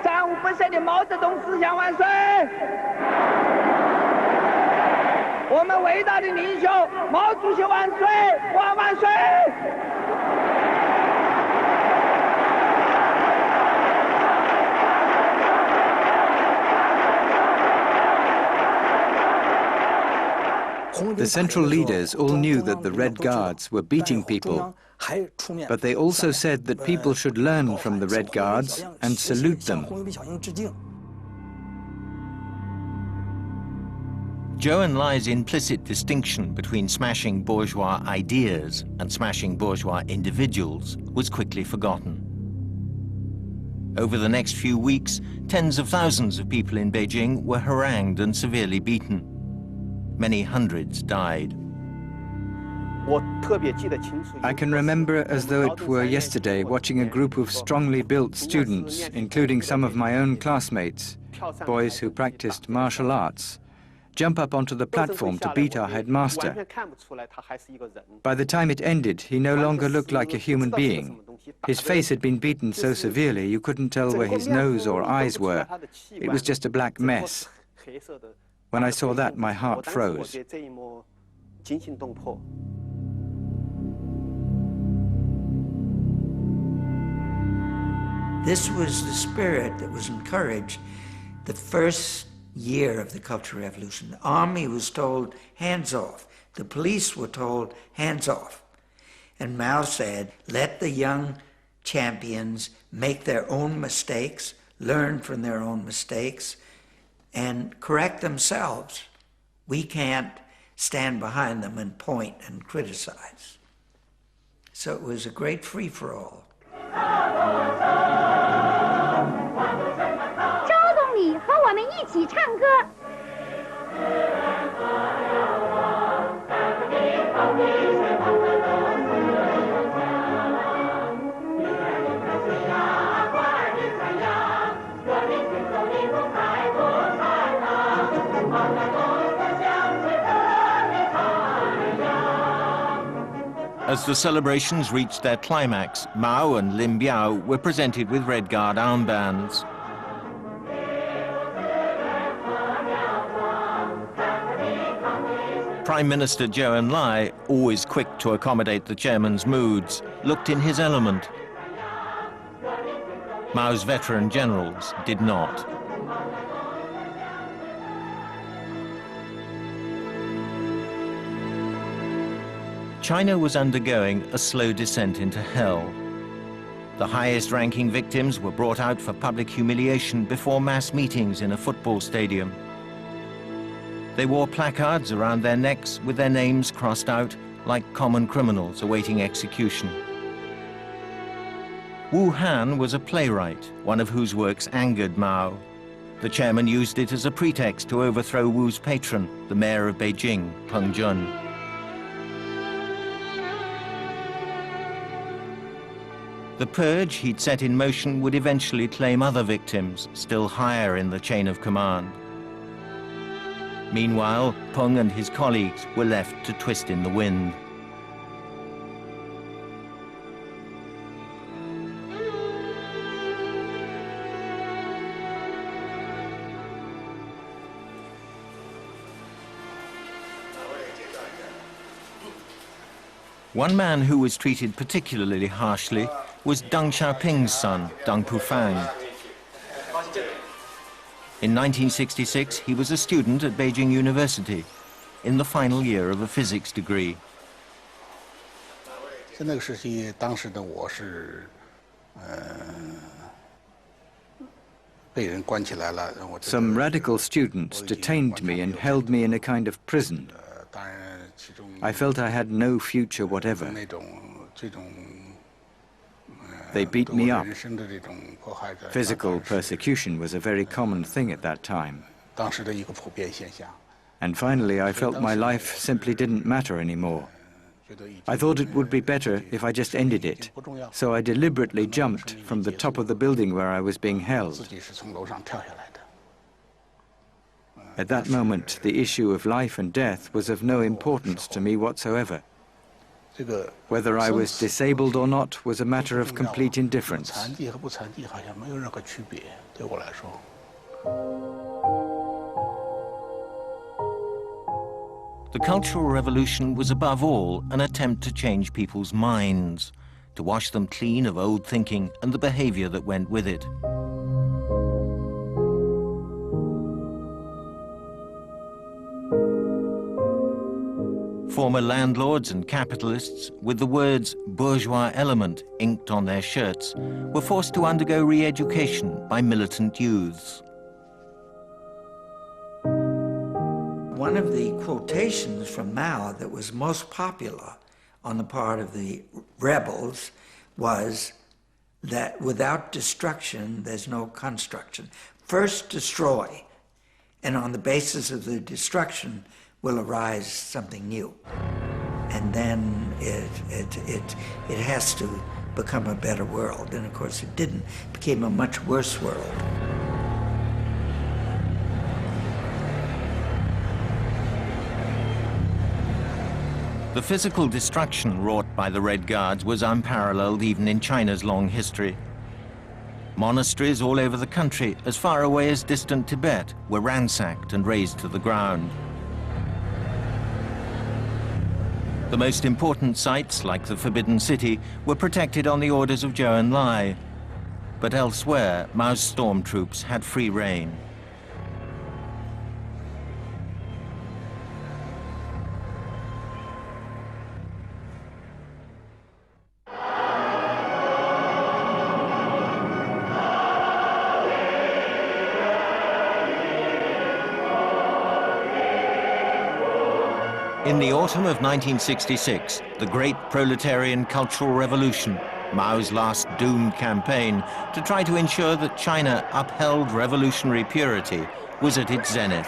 战无不胜的毛泽东思想万岁！我们伟大的领袖毛主席万岁！万万岁！ The central leaders all knew that the Red Guards were beating people, but they also said that people should learn from the Red Guards and salute them. Zhou Enlai's implicit distinction between smashing bourgeois ideas and smashing bourgeois individuals was quickly forgotten. Over the next few weeks, tens of thousands of people in Beijing were harangued and severely beaten. Many hundreds died. I can remember as though it were yesterday watching a group of strongly built students, including some of my own classmates, boys who practiced martial arts, jump up onto the platform to beat our headmaster. By the time it ended, he no longer looked like a human being. His face had been beaten so severely you couldn't tell where his nose or eyes were. It was just a black mess. When I saw that, my heart froze. This was the spirit that was encouraged the first year of the Cultural Revolution. The army was told, hands off. The police were told, hands off. And Mao said, let the young champions make their own mistakes, learn from their own mistakes, and correct themselves. We can't stand behind them and point and criticize. So it was a great free-for-all. 周总理和我们一起唱歌。As the celebrations reached their climax, Mao and Lin Biao were presented with Red Guard armbands. Prime Minister Zhou Enlai, always quick to accommodate the chairman's moods, looked in his element. Mao's veteran generals did not. China was undergoing a slow descent into hell. The highest-ranking victims were brought out for public humiliation before mass meetings in a football stadium. They wore placards around their necks with their names crossed out like common criminals awaiting execution. Wu Han was a playwright, one of whose works angered Mao. The chairman used it as a pretext to overthrow Wu's patron, the mayor of Beijing, Peng Jun. The purge he'd set in motion would eventually claim other victims, still higher in the chain of command. Meanwhile, Peng and his colleagues were left to twist in the wind. One man who was treated particularly harshly was Deng Xiaoping's son, Deng Pufang. In 1966, he was a student at Beijing University, in the final year of a physics degree. Some radical students detained me and held me in a kind of prison. I felt I had no future whatever. They beat me up. Physical persecution was a very common thing at that time. And finally, I felt my life simply didn't matter anymore. I thought it would be better if I just ended it, so I deliberately jumped from the top of the building where I was being held. At that moment, the issue of life and death was of no importance to me whatsoever. Whether I was disabled or not was a matter of complete indifference. The Cultural Revolution was above all an attempt to change people's minds, to wash them clean of old thinking and the behavior that went with it. Former landlords and capitalists, with the words bourgeois element inked on their shirts, were forced to undergo re-education by militant youths. One of the quotations from Mao that was most popular on the part of the rebels was that without destruction, there's no construction. First destroy, and on the basis of the destruction will arise something new. And then it has to become a better world. And of course it didn't. It became a much worse world. The physical destruction wrought by the Red Guards was unparalleled even in China's long history. Monasteries all over the country, as far away as distant Tibet, were ransacked and razed to the ground. The most important sites, like the Forbidden City, were protected on the orders of Zhou Enlai. But elsewhere, Mao's stormtroops had free rein. In the autumn of 1966, the Great Proletarian Cultural Revolution, Mao's last doomed campaign to try to ensure that China upheld revolutionary purity, was at its zenith.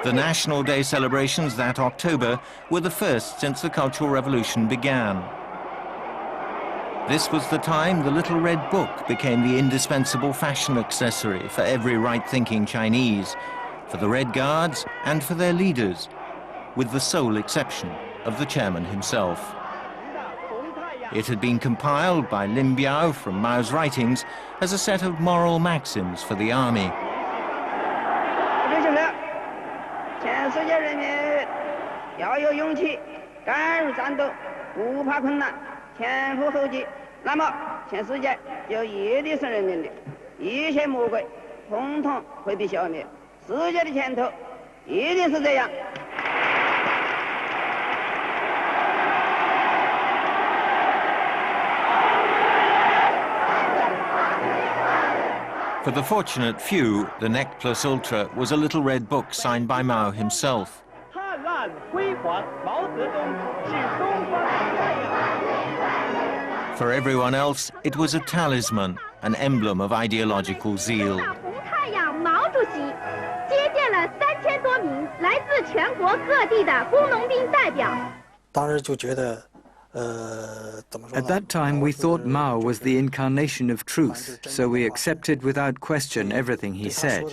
The National Day celebrations that October were the first since the Cultural Revolution began. This was the time the Little Red Book became the indispensable fashion accessory for every right-thinking Chinese, for the Red Guards and for their leaders, with the sole exception of the chairman himself. It had been compiled by Lin Biao from Mao's writings as a set of moral maxims for the army. 全世界人民要有勇气，敢于战斗，不怕困难，前赴后继。那么，全世界就一定是人民的，一切魔鬼统统会被消灭。世界的前途一定是这样。 For the fortunate few, the nec plus ultra was a little red book signed by Mao himself. For everyone else, it was a talisman, an emblem of ideological zeal. 太阳毛主席接见了3000多名来自全国各地的工农兵代表。当时就觉得。 At that time, we thought Mao was the incarnation of truth, so we accepted without question everything he said.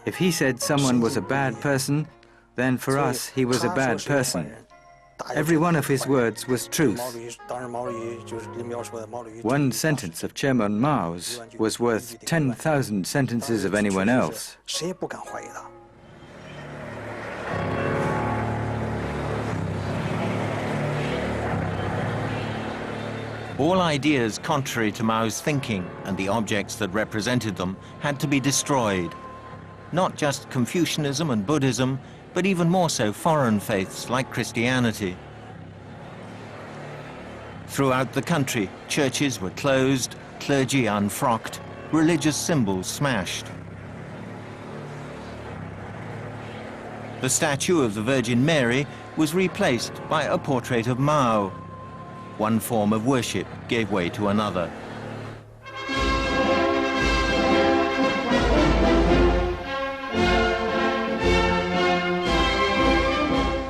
If he said someone was a bad person, then for us he was a bad person. Every one of his words was truth. One sentence of Chairman Mao's was worth 10,000 sentences of anyone else. All ideas contrary to Mao's thinking and the objects that represented them had to be destroyed. Not just Confucianism and Buddhism, but even more so foreign faiths like Christianity. Throughout the country, churches were closed, clergy unfrocked, religious symbols smashed. The statue of the Virgin Mary was replaced by a portrait of Mao. One form of worship gave way to another.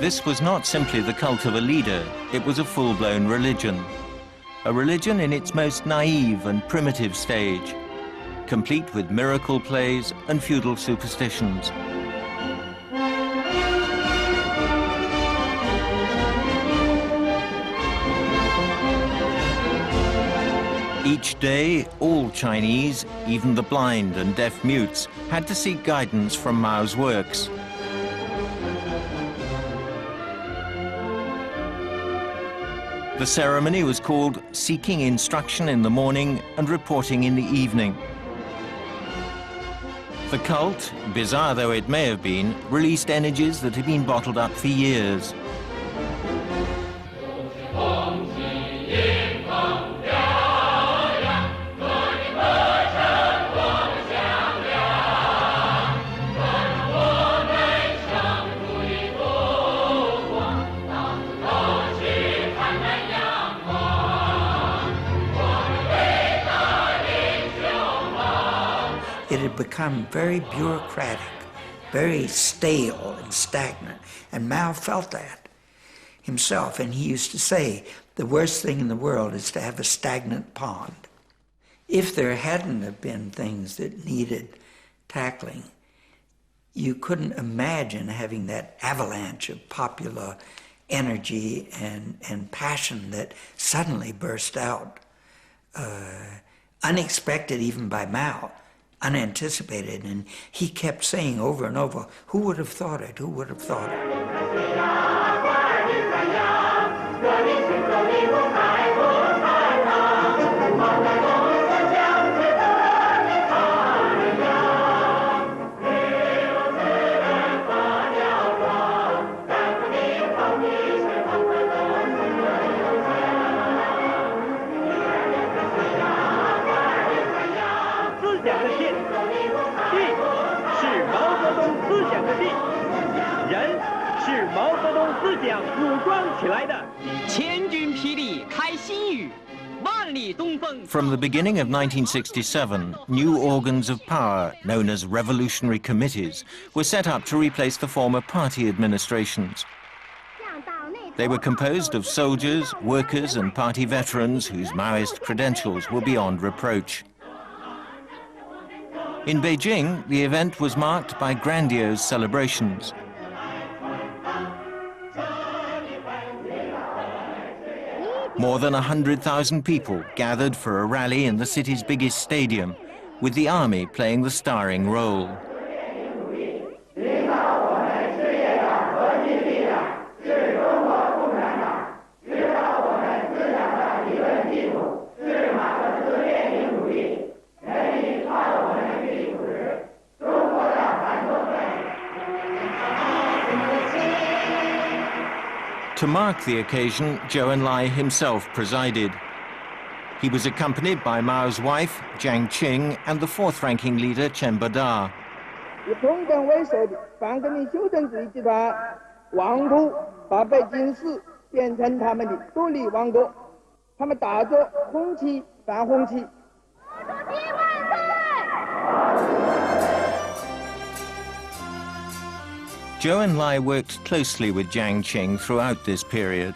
This was not simply the cult of a leader, it was a full-blown religion. A religion in its most naive and primitive stage, complete with miracle plays and feudal superstitions. Each day, all Chinese, even the blind and deaf mutes, had to seek guidance from Mao's works. The ceremony was called Seeking Instruction in the Morning and Reporting in the Evening. The cult, bizarre though it may have been, released energies that had been bottled up for years. It had become very bureaucratic, very stale and stagnant, and Mao felt that himself, and he used to say, the worst thing in the world is to have a stagnant pond. If there hadn't have been things that needed tackling, you couldn't imagine having that avalanche of popular energy and passion that suddenly burst out, unexpected even by Mao. Unanticipated, and he kept saying over and over, who would have thought it, who would have thought it? 思想武装起来的，千军霹雳开新语，万里东风。 From the beginning of 1967, new organs of power, known as revolutionary committees, were set up to replace the former party administrations. They were composed of soldiers, workers, and party veterans whose Maoist credentials were beyond reproach. In Beijing, the event was marked by grandiose celebrations. More than 100,000 people gathered for a rally in the city's biggest stadium, with the army playing the starring role. To mark the occasion, Zhou Enlai himself presided. He was accompanied by Mao's wife, Jiang Qing, and the fourth-ranking leader, Chen Bada. 以彭根为首的反革命修正主义集团妄图把北京市变成他们的独立王国，他们打着红旗反红旗。主席万岁！ Zhou Enlai worked closely with Jiang Qing throughout this period.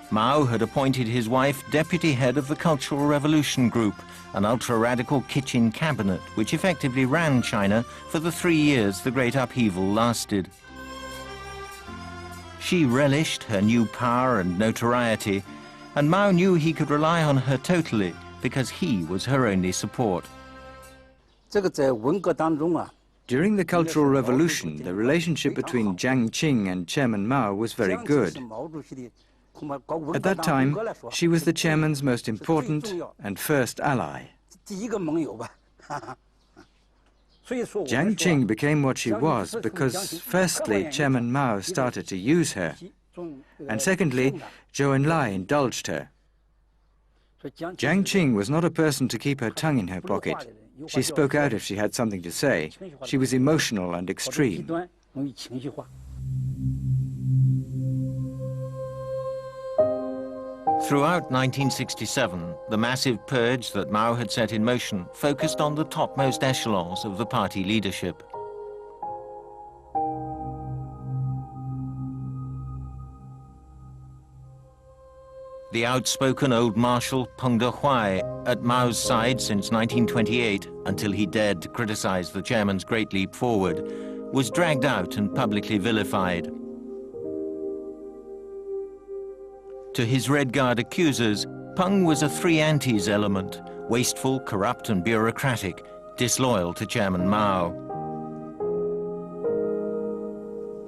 Mao had appointed his wife deputy head of the Cultural Revolution Group, an ultra-radical kitchen cabinet which effectively ran China for the 3 years the great upheaval lasted. She relished her new power and notoriety, and Mao knew he could rely on her totally because he was her only support. 这个在文革当中啊。 During the Cultural Revolution, the relationship between Jiang Qing and Chairman Mao was very good. At that time, she was the chairman's most important and first ally. Jiang Qing became what she was because, firstly, Chairman Mao started to use her, and secondly, Zhou Enlai indulged her. Jiang Qing was not a person to keep her tongue in her pocket. She spoke out if she had something to say. She was emotional and extreme. Throughout 1967, the massive purge that Mao had set in motion focused on the topmost echelons of the party leadership. The outspoken old marshal Peng Dehuai, at Mao's side since 1928, until he dared to criticize the chairman's great leap forward, was dragged out and publicly vilified. To his Red Guard accusers, Peng was a three antes element: wasteful, corrupt, and bureaucratic, disloyal to Chairman Mao.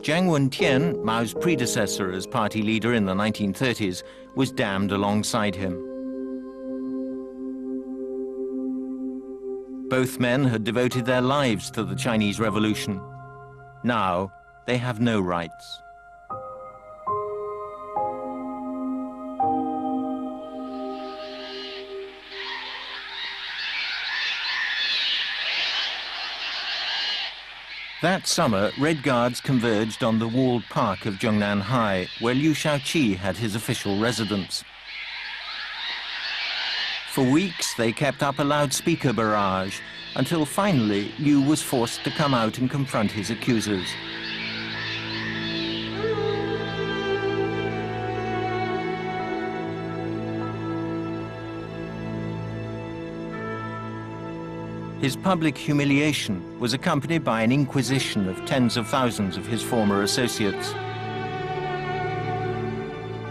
Jiang Wentian, Mao's predecessor as party leader in the 1930s, was damned alongside him. Both men had devoted their lives to the Chinese Revolution. Now, they have no rights. That summer, Red Guards converged on the walled park of Zhongnanhai, where Liu Shaoqi had his official residence. For weeks, they kept up a loudspeaker barrage, until finally Liu was forced to come out and confront his accusers. His public humiliation was accompanied by an inquisition of tens of thousands of his former associates.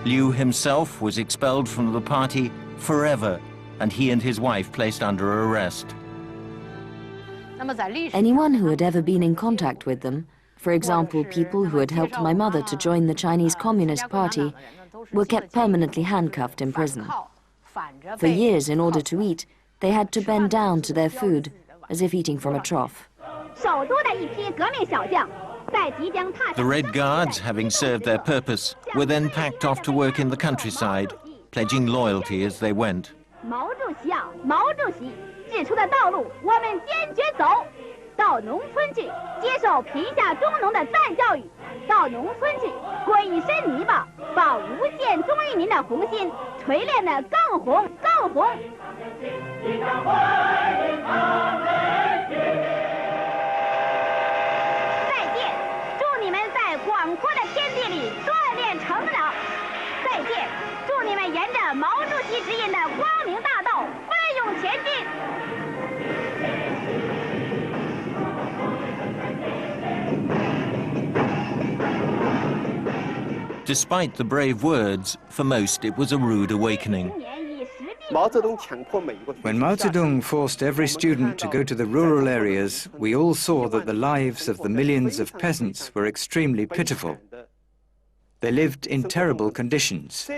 Liu himself was expelled from the party forever, and he and his wife placed under arrest. Anyone who had ever been in contact with them, for example, people who had helped my mother to join the Chinese Communist Party, were kept permanently handcuffed in prison. For years, in order to eat, they had to bend down to their food, as if eating from a trough. The Red Guards, having served their purpose, were then packed off to work in the countryside, pledging loyalty as they went. Despite the brave words, for most it was a rude awakening. When Mao Zedong forced every student to go to the rural areas, we all saw that the lives of the millions of peasants were extremely pitiful. They lived in terrible conditions.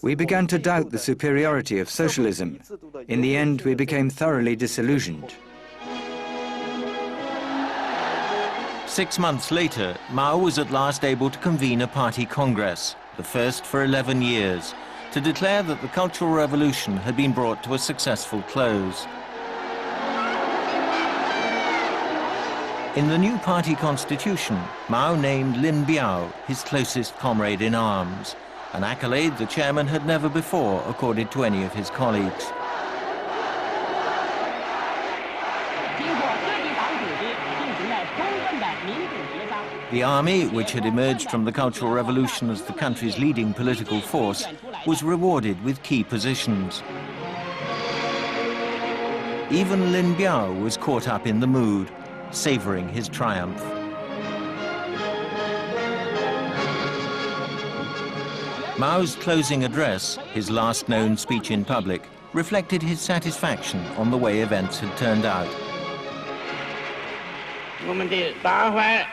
We began to doubt the superiority of socialism. In the end, we became thoroughly disillusioned. 6 months later, Mao was at last able to convene a party congress, the first for 11 years, to declare that the Cultural Revolution had been brought to a successful close. In the new party constitution, Mao named Lin Biao his closest comrade in arms, an accolade the chairman had never before accorded to any of his colleagues. The army, which had emerged from the Cultural Revolution as the country's leading political force, was rewarded with key positions. Even Lin Biao was caught up in the mood, savoring his triumph. Mao's closing address, his last known speech in public, reflected his satisfaction on the way events had turned out. 我们的大会，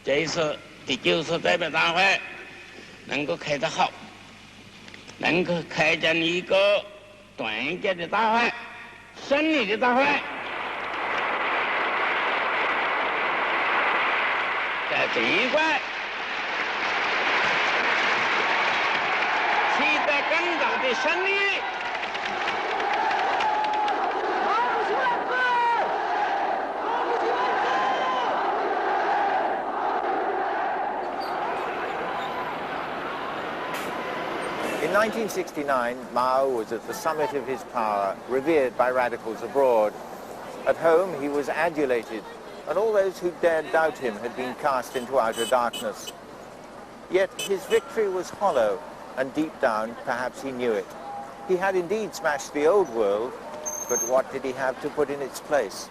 这一次第9次代表大会能够开得好，能够开展一个团结的大会、胜利的大会。在这一块，取得更大的胜利。 In 1969, Mao was at the summit of his power, revered by radicals abroad. At home, he was adulated, and all those who dared doubt him had been cast into outer darkness. Yet his victory was hollow, and deep down, perhaps he knew it. He had indeed smashed the old world, but what did he have to put in its place?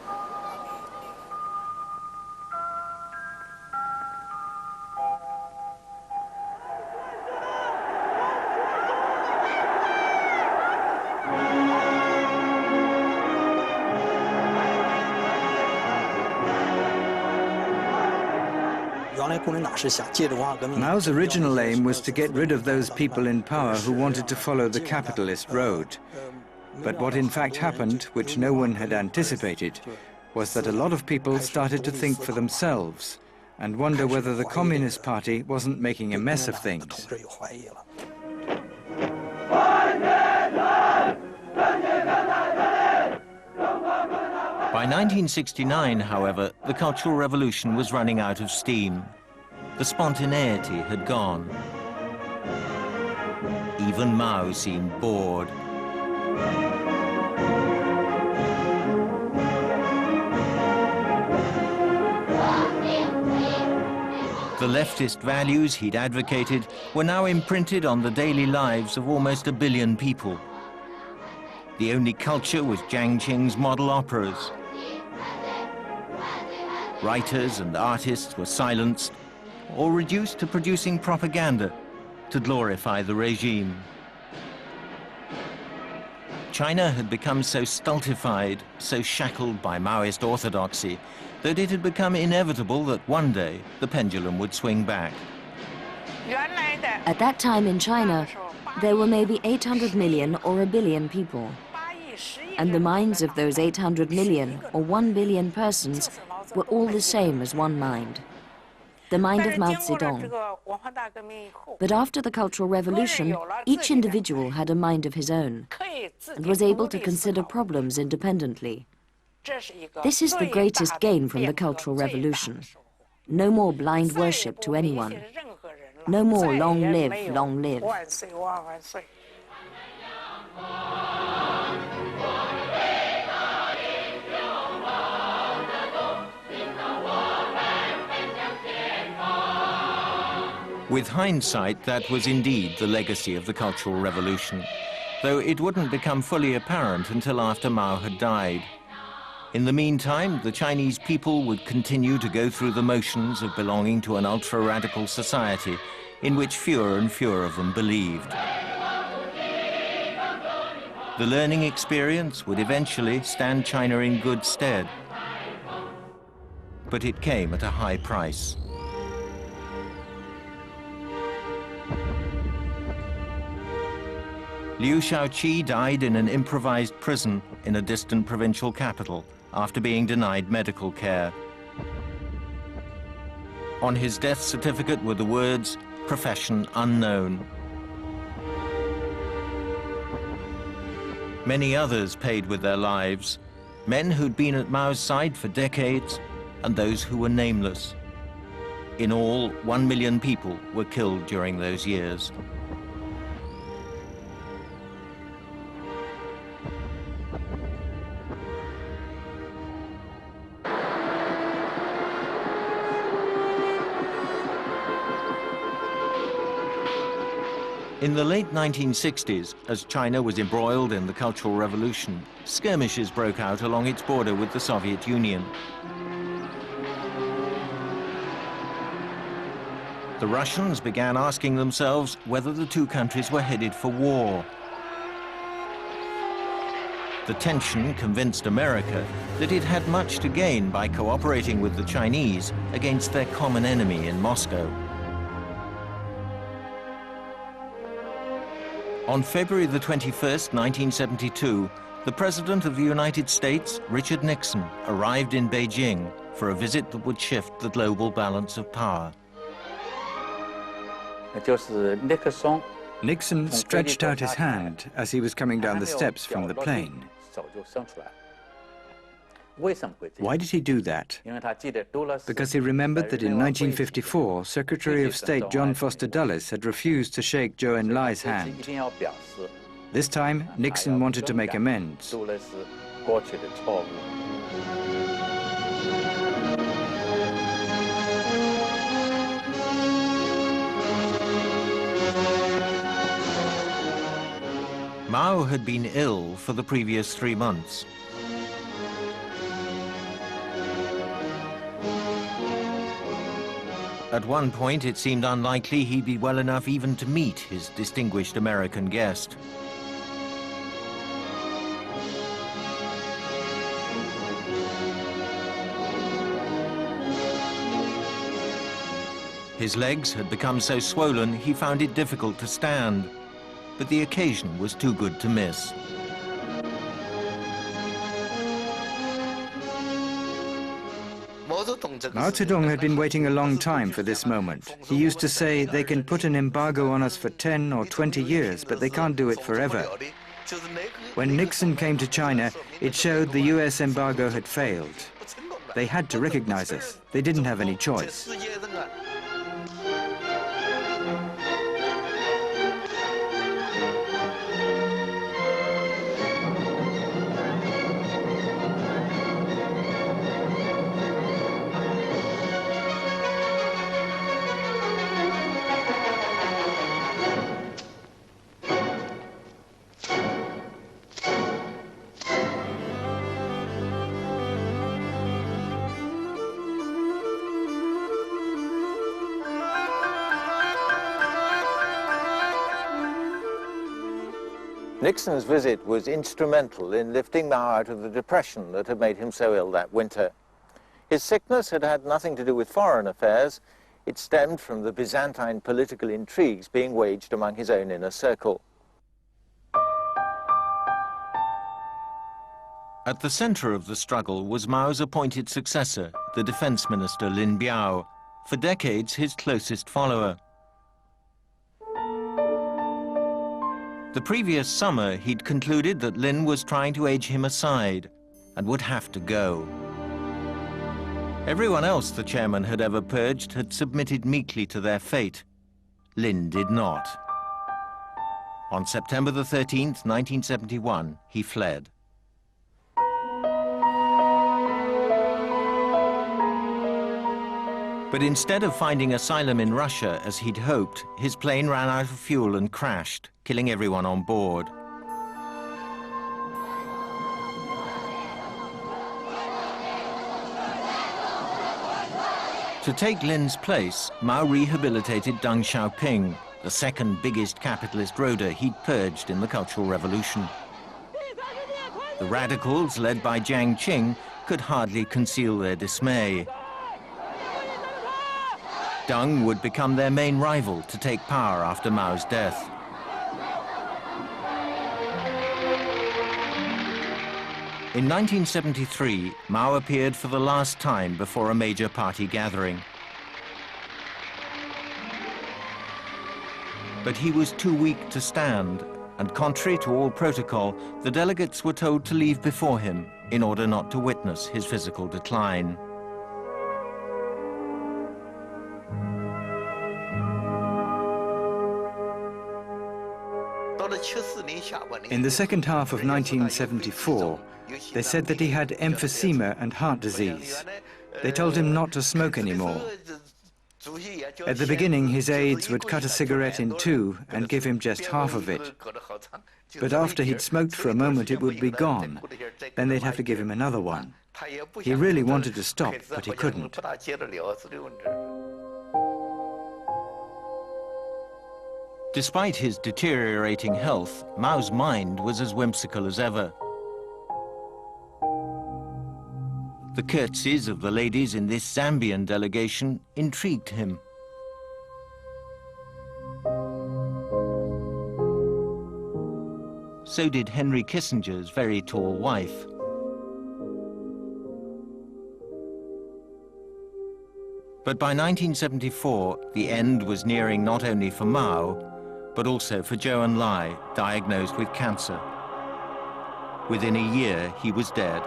Mao's original aim was to get rid of those people in power who wanted to follow the capitalist road. But what in fact happened, which no one had anticipated, was that a lot of people started to think for themselves and wonder whether the Communist Party wasn't making a mess of things. By 1969, however, the Cultural Revolution was running out of steam. The spontaneity had gone. Even Mao seemed bored. The leftist values he'd advocated were now imprinted on the daily lives of almost 1 billion people. The only culture was Jiang Qing's model operas. Writers and artists were silenced or reduced to producing propaganda to glorify the regime. China had become so stultified, so shackled by Maoist orthodoxy, that it had become inevitable that one day the pendulum would swing back. At that time in China, there were maybe 800 million or 1 billion people. And the minds of those 800 million or 1 billion persons were all the same as one mind. The mind of Mao Zedong. But after the Cultural Revolution, each individual had a mind of his own and was able to consider problems independently. This is the greatest gain from the Cultural Revolution. No more blind worship to anyone. No more long live, long live. With hindsight, that was indeed the legacy of the Cultural Revolution, though it wouldn't become fully apparent until after Mao had died. In the meantime, the Chinese people would continue to go through the motions of belonging to an ultra-radical society in which fewer and fewer of them believed. The learning experience would eventually stand China in good stead, but it came at a high price. Liu Shaoqi died in an improvised prison in a distant provincial capital after being denied medical care. On his death certificate were the words, "Profession unknown." Many others paid with their lives, men who'd been at Mao's side for decades and those who were nameless. In all, 1 million people were killed during those years. In the late 1960s, as China was embroiled in the Cultural Revolution, skirmishes broke out along its border with the Soviet Union. The Russians began asking themselves whether the two countries were headed for war. The tension convinced America that it had much to gain by cooperating with the Chinese against their common enemy in Moscow. On February the 21st, 1972, the President of the United States, Richard Nixon, arrived in Beijing for a visit that would shift the global balance of power. Nixon stretched out his hand as he was coming down the steps from the plane. Why did he do that? Because he remembered that in 1954, Secretary of State John Foster Dulles had refused to shake Zhou Enlai's hand. This time, Nixon wanted to make amends. Mao had been ill for the previous 3 months. At one point, it seemed unlikely he'd be well enough even to meet his distinguished American guest. His legs had become so swollen he found it difficult to stand, but the occasion was too good to miss. Mao Zedong had been waiting a long time for this moment. He used to say, they can put an embargo on us for 10 or 20 years, but they can't do it forever. When Nixon came to China, it showed the US embargo had failed. They had to recognize us. They didn't have any choice. Nixon's visit was instrumental in lifting Mao out of the depression that had made him so ill that winter. His sickness had had nothing to do with foreign affairs. It stemmed from the Byzantine political intrigues being waged among his own inner circle. At the center of the struggle was Mao's appointed successor, the defense minister Lin Biao, for decades his closest follower. The previous summer, he'd concluded that Lin was trying to edge him aside and would have to go. Everyone else the chairman had ever purged had submitted meekly to their fate. Lin did not. On September the 13th, 1971, he fled. But instead of finding asylum in Russia, as he'd hoped, his plane ran out of fuel and crashed, killing everyone on board. To take Lin's place, Mao rehabilitated Deng Xiaoping, the second biggest capitalist roader he'd purged in the Cultural Revolution. The radicals, led by Jiang Qing, could hardly conceal their dismay. Deng would become their main rival to take power after Mao's death. In 1973, Mao appeared for the last time before a major party gathering. But he was too weak to stand, and contrary to all protocol, the delegates were told to leave before him in order not to witness his physical decline. In the second half of 1974, they said that he had emphysema and heart disease. They told him not to smoke anymore. At the beginning, his aides would cut a cigarette in two and give him just half of it. But after he'd smoked for a moment, it would be gone. Then they'd have to give him another one. He really wanted to stop, but he couldn't. Despite his deteriorating health, Mao's mind was as whimsical as ever. The curtsies of the ladies in this Zambian delegation intrigued him. So did Henry Kissinger's very tall wife. But by 1974, the end was nearing not only for Mao, but also for Zhou Enlai, diagnosed with cancer. Within a year, he was dead.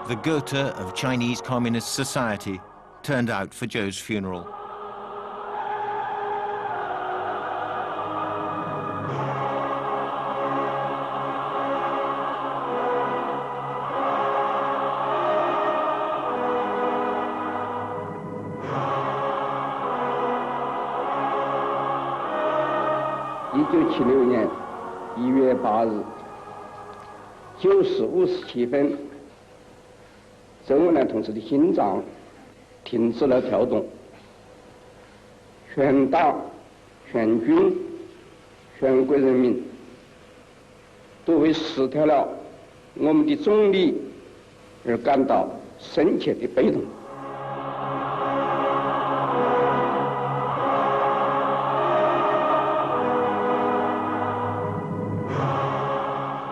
The Goethe of Chinese Communist society turned out for Zhou's funeral.1976年1月8日9时57分，周恩来同志的心脏停止了跳动，全党、全军、全国人民都为失掉了我们的总理而感到深切的悲痛。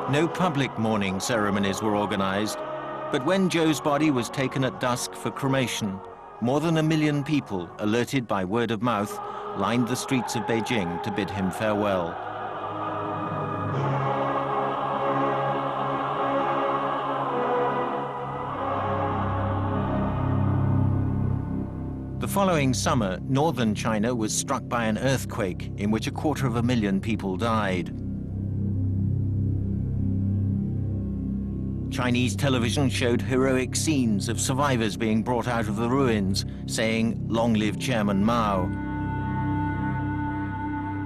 No public mourning ceremonies were organized, but when Zhou's body was taken at dusk for cremation, more than 1 million people, alerted by word of mouth, lined the streets of Beijing to bid him farewell. The following summer, northern China was struck by an earthquake in which 250,000 people died. Chinese television showed heroic scenes of survivors being brought out of the ruins, saying, "Long live Chairman Mao."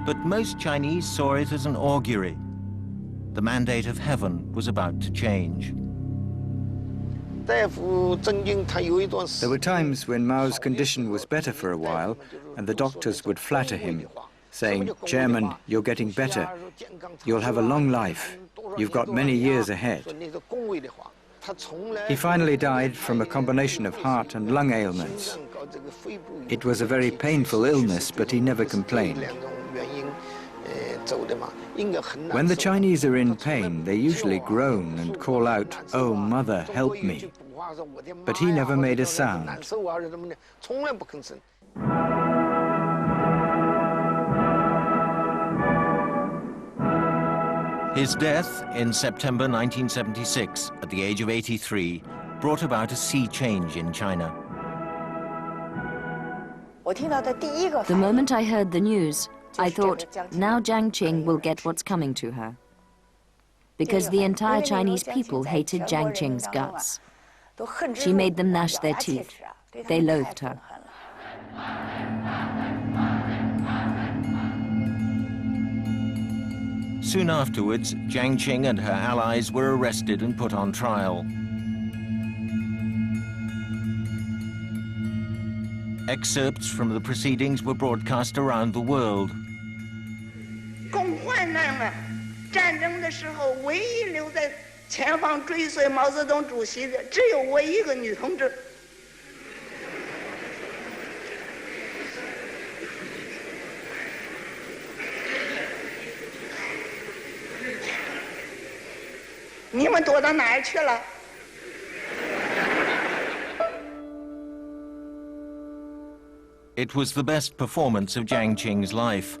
But most Chinese saw it as an augury. The mandate of heaven was about to change. There were times when Mao's condition was better for a while, and the doctors would flatter him, saying, "Chairman, you're getting better. You'll have a long life. You've got many years ahead." He finally died from a combination of heart and lung ailments. It was a very painful illness, but he never complained. When the Chinese are in pain, they usually groan and call out, "Oh, mother, help me." But he never made a sound. His death in September 1976, at the age of 83, brought about a sea change in China. The moment I heard the news, I thought, now Jiang Qing will get what's coming to her. Because the entire Chinese people hated Jiang Qing's guts. She made them gnash their teeth. They loathed her. Soon afterwards, Jiang Qing and her allies were arrested and put on trial. Excerpts from the proceedings were broadcast around the world. 共患难了，战争的时候，唯一留在前方追随毛泽东主席的，只有我一个女同志。你们躲到哪儿去了？ It was the best performance of Jiang Qing's life.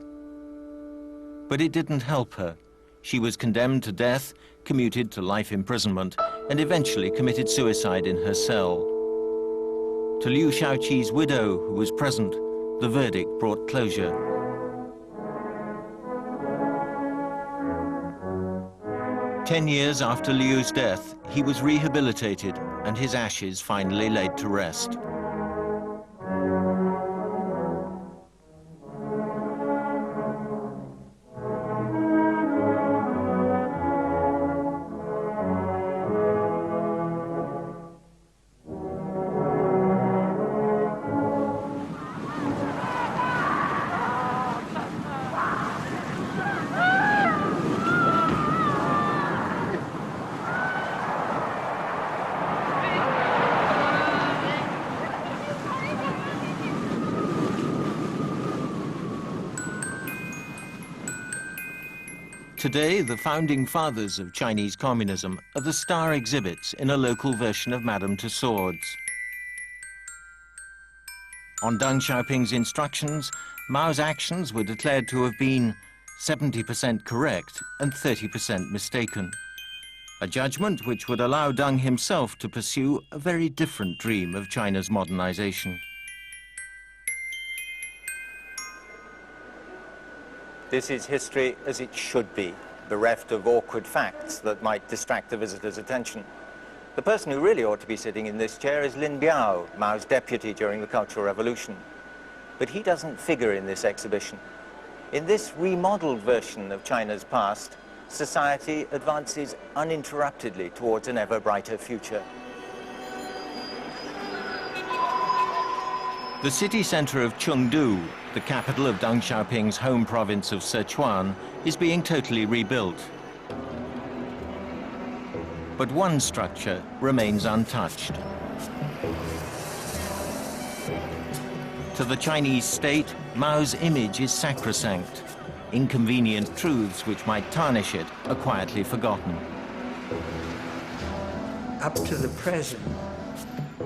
But it didn't help her. She was condemned to death, commuted to life imprisonment, and eventually committed suicide in her cell. To Liu Shaoqi's widow, who was present, the verdict brought closure. Ten years after Liu's death, he was rehabilitated and his ashes finally laid to rest. Today, the founding fathers of Chinese communism are the star exhibits in a local version of Madame Tussauds. On Deng Xiaoping's instructions, Mao's actions were declared to have been 70% correct and 30% mistaken. A judgment which would allow Deng himself to pursue a very different dream of China's modernization. This is history as it should be, bereft of awkward facts that might distract the visitor's attention. The person who really ought to be sitting in this chair is Lin Biao, Mao's deputy during the Cultural Revolution. But he doesn't figure in this exhibition. In this remodeled version of China's past, society advances uninterruptedly towards an ever brighter future. The city center of Chengdu, the capital of Deng Xiaoping's home province of Sichuan, is being totally rebuilt. But one structure remains untouched. To the Chinese state, Mao's image is sacrosanct. Inconvenient truths which might tarnish it are quietly forgotten. Up to the present,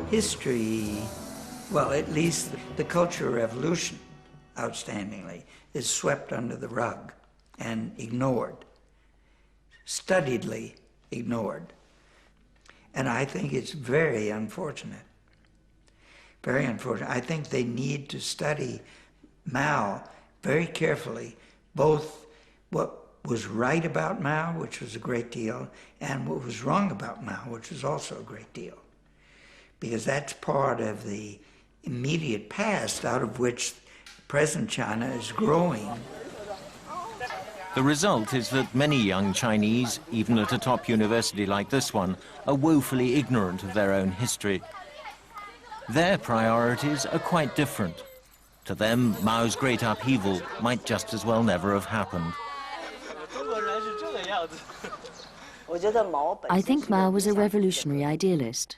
history, well, at least the Cultural Revolution, outstandingly, is swept under the rug and ignored, studiedly ignored. And I think it's very unfortunate. Very unfortunate. I think they need to study Mao very carefully, both what was right about Mao, which was a great deal, and what was wrong about Mao, which was also a great deal. Because that's part of the immediate past out of which present China is growing. The result is that many young Chinese, even at a top university like this one, are woefully ignorant of their own history. Their priorities are quite different. To them, Mao's great upheaval might just as well never have happened. I think Mao was a revolutionary idealist.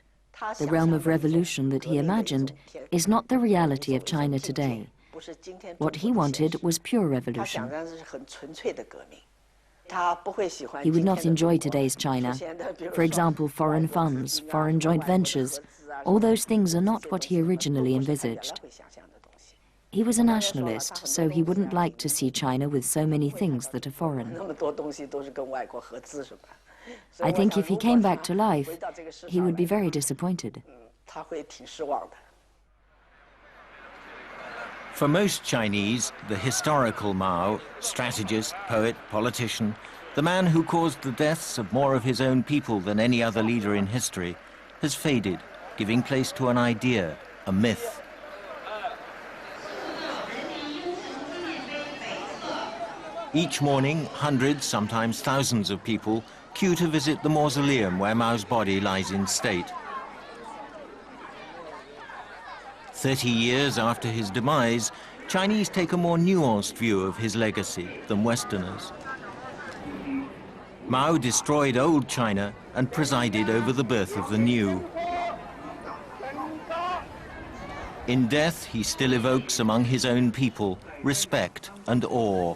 The realm of revolution that he imagined is not the reality of China today. What he wanted was pure revolution. He would not enjoy today's China. For example, foreign funds, foreign joint ventures, all those things are not what he originally envisaged. He was a nationalist, so he wouldn't like to see China with so many things that are foreign. I think if he came back to life, he would be very disappointed. For most Chinese, the historical Mao, strategist, poet, politician, the man who caused the deaths of more of his own people than any other leader in history, has faded, giving place to an idea, a myth. Each morning, hundreds, sometimes thousands of people queue to visit the mausoleum where Mao's body lies in state. 30 years after his demise, Chinese take a more nuanced view of his legacy than Westerners. Mao destroyed old China and presided over the birth of the new. In death, he still evokes among his own people respect and awe.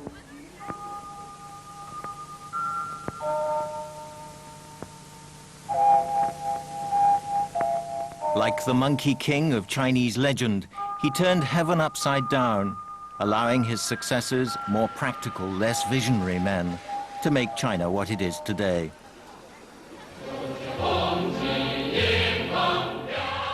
Like the Monkey King of Chinese legend, he turned heaven upside down, allowing his successors, more practical, less visionary men, to make China what it is today.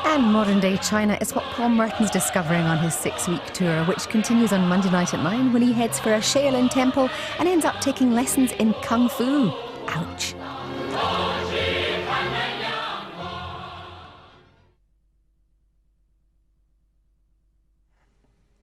And modern-day China is what Paul Merton's discovering on his 6-week tour, which continues on Monday night at 9 when he heads for a Shaolin temple and ends up taking lessons in Kung Fu. Ouch.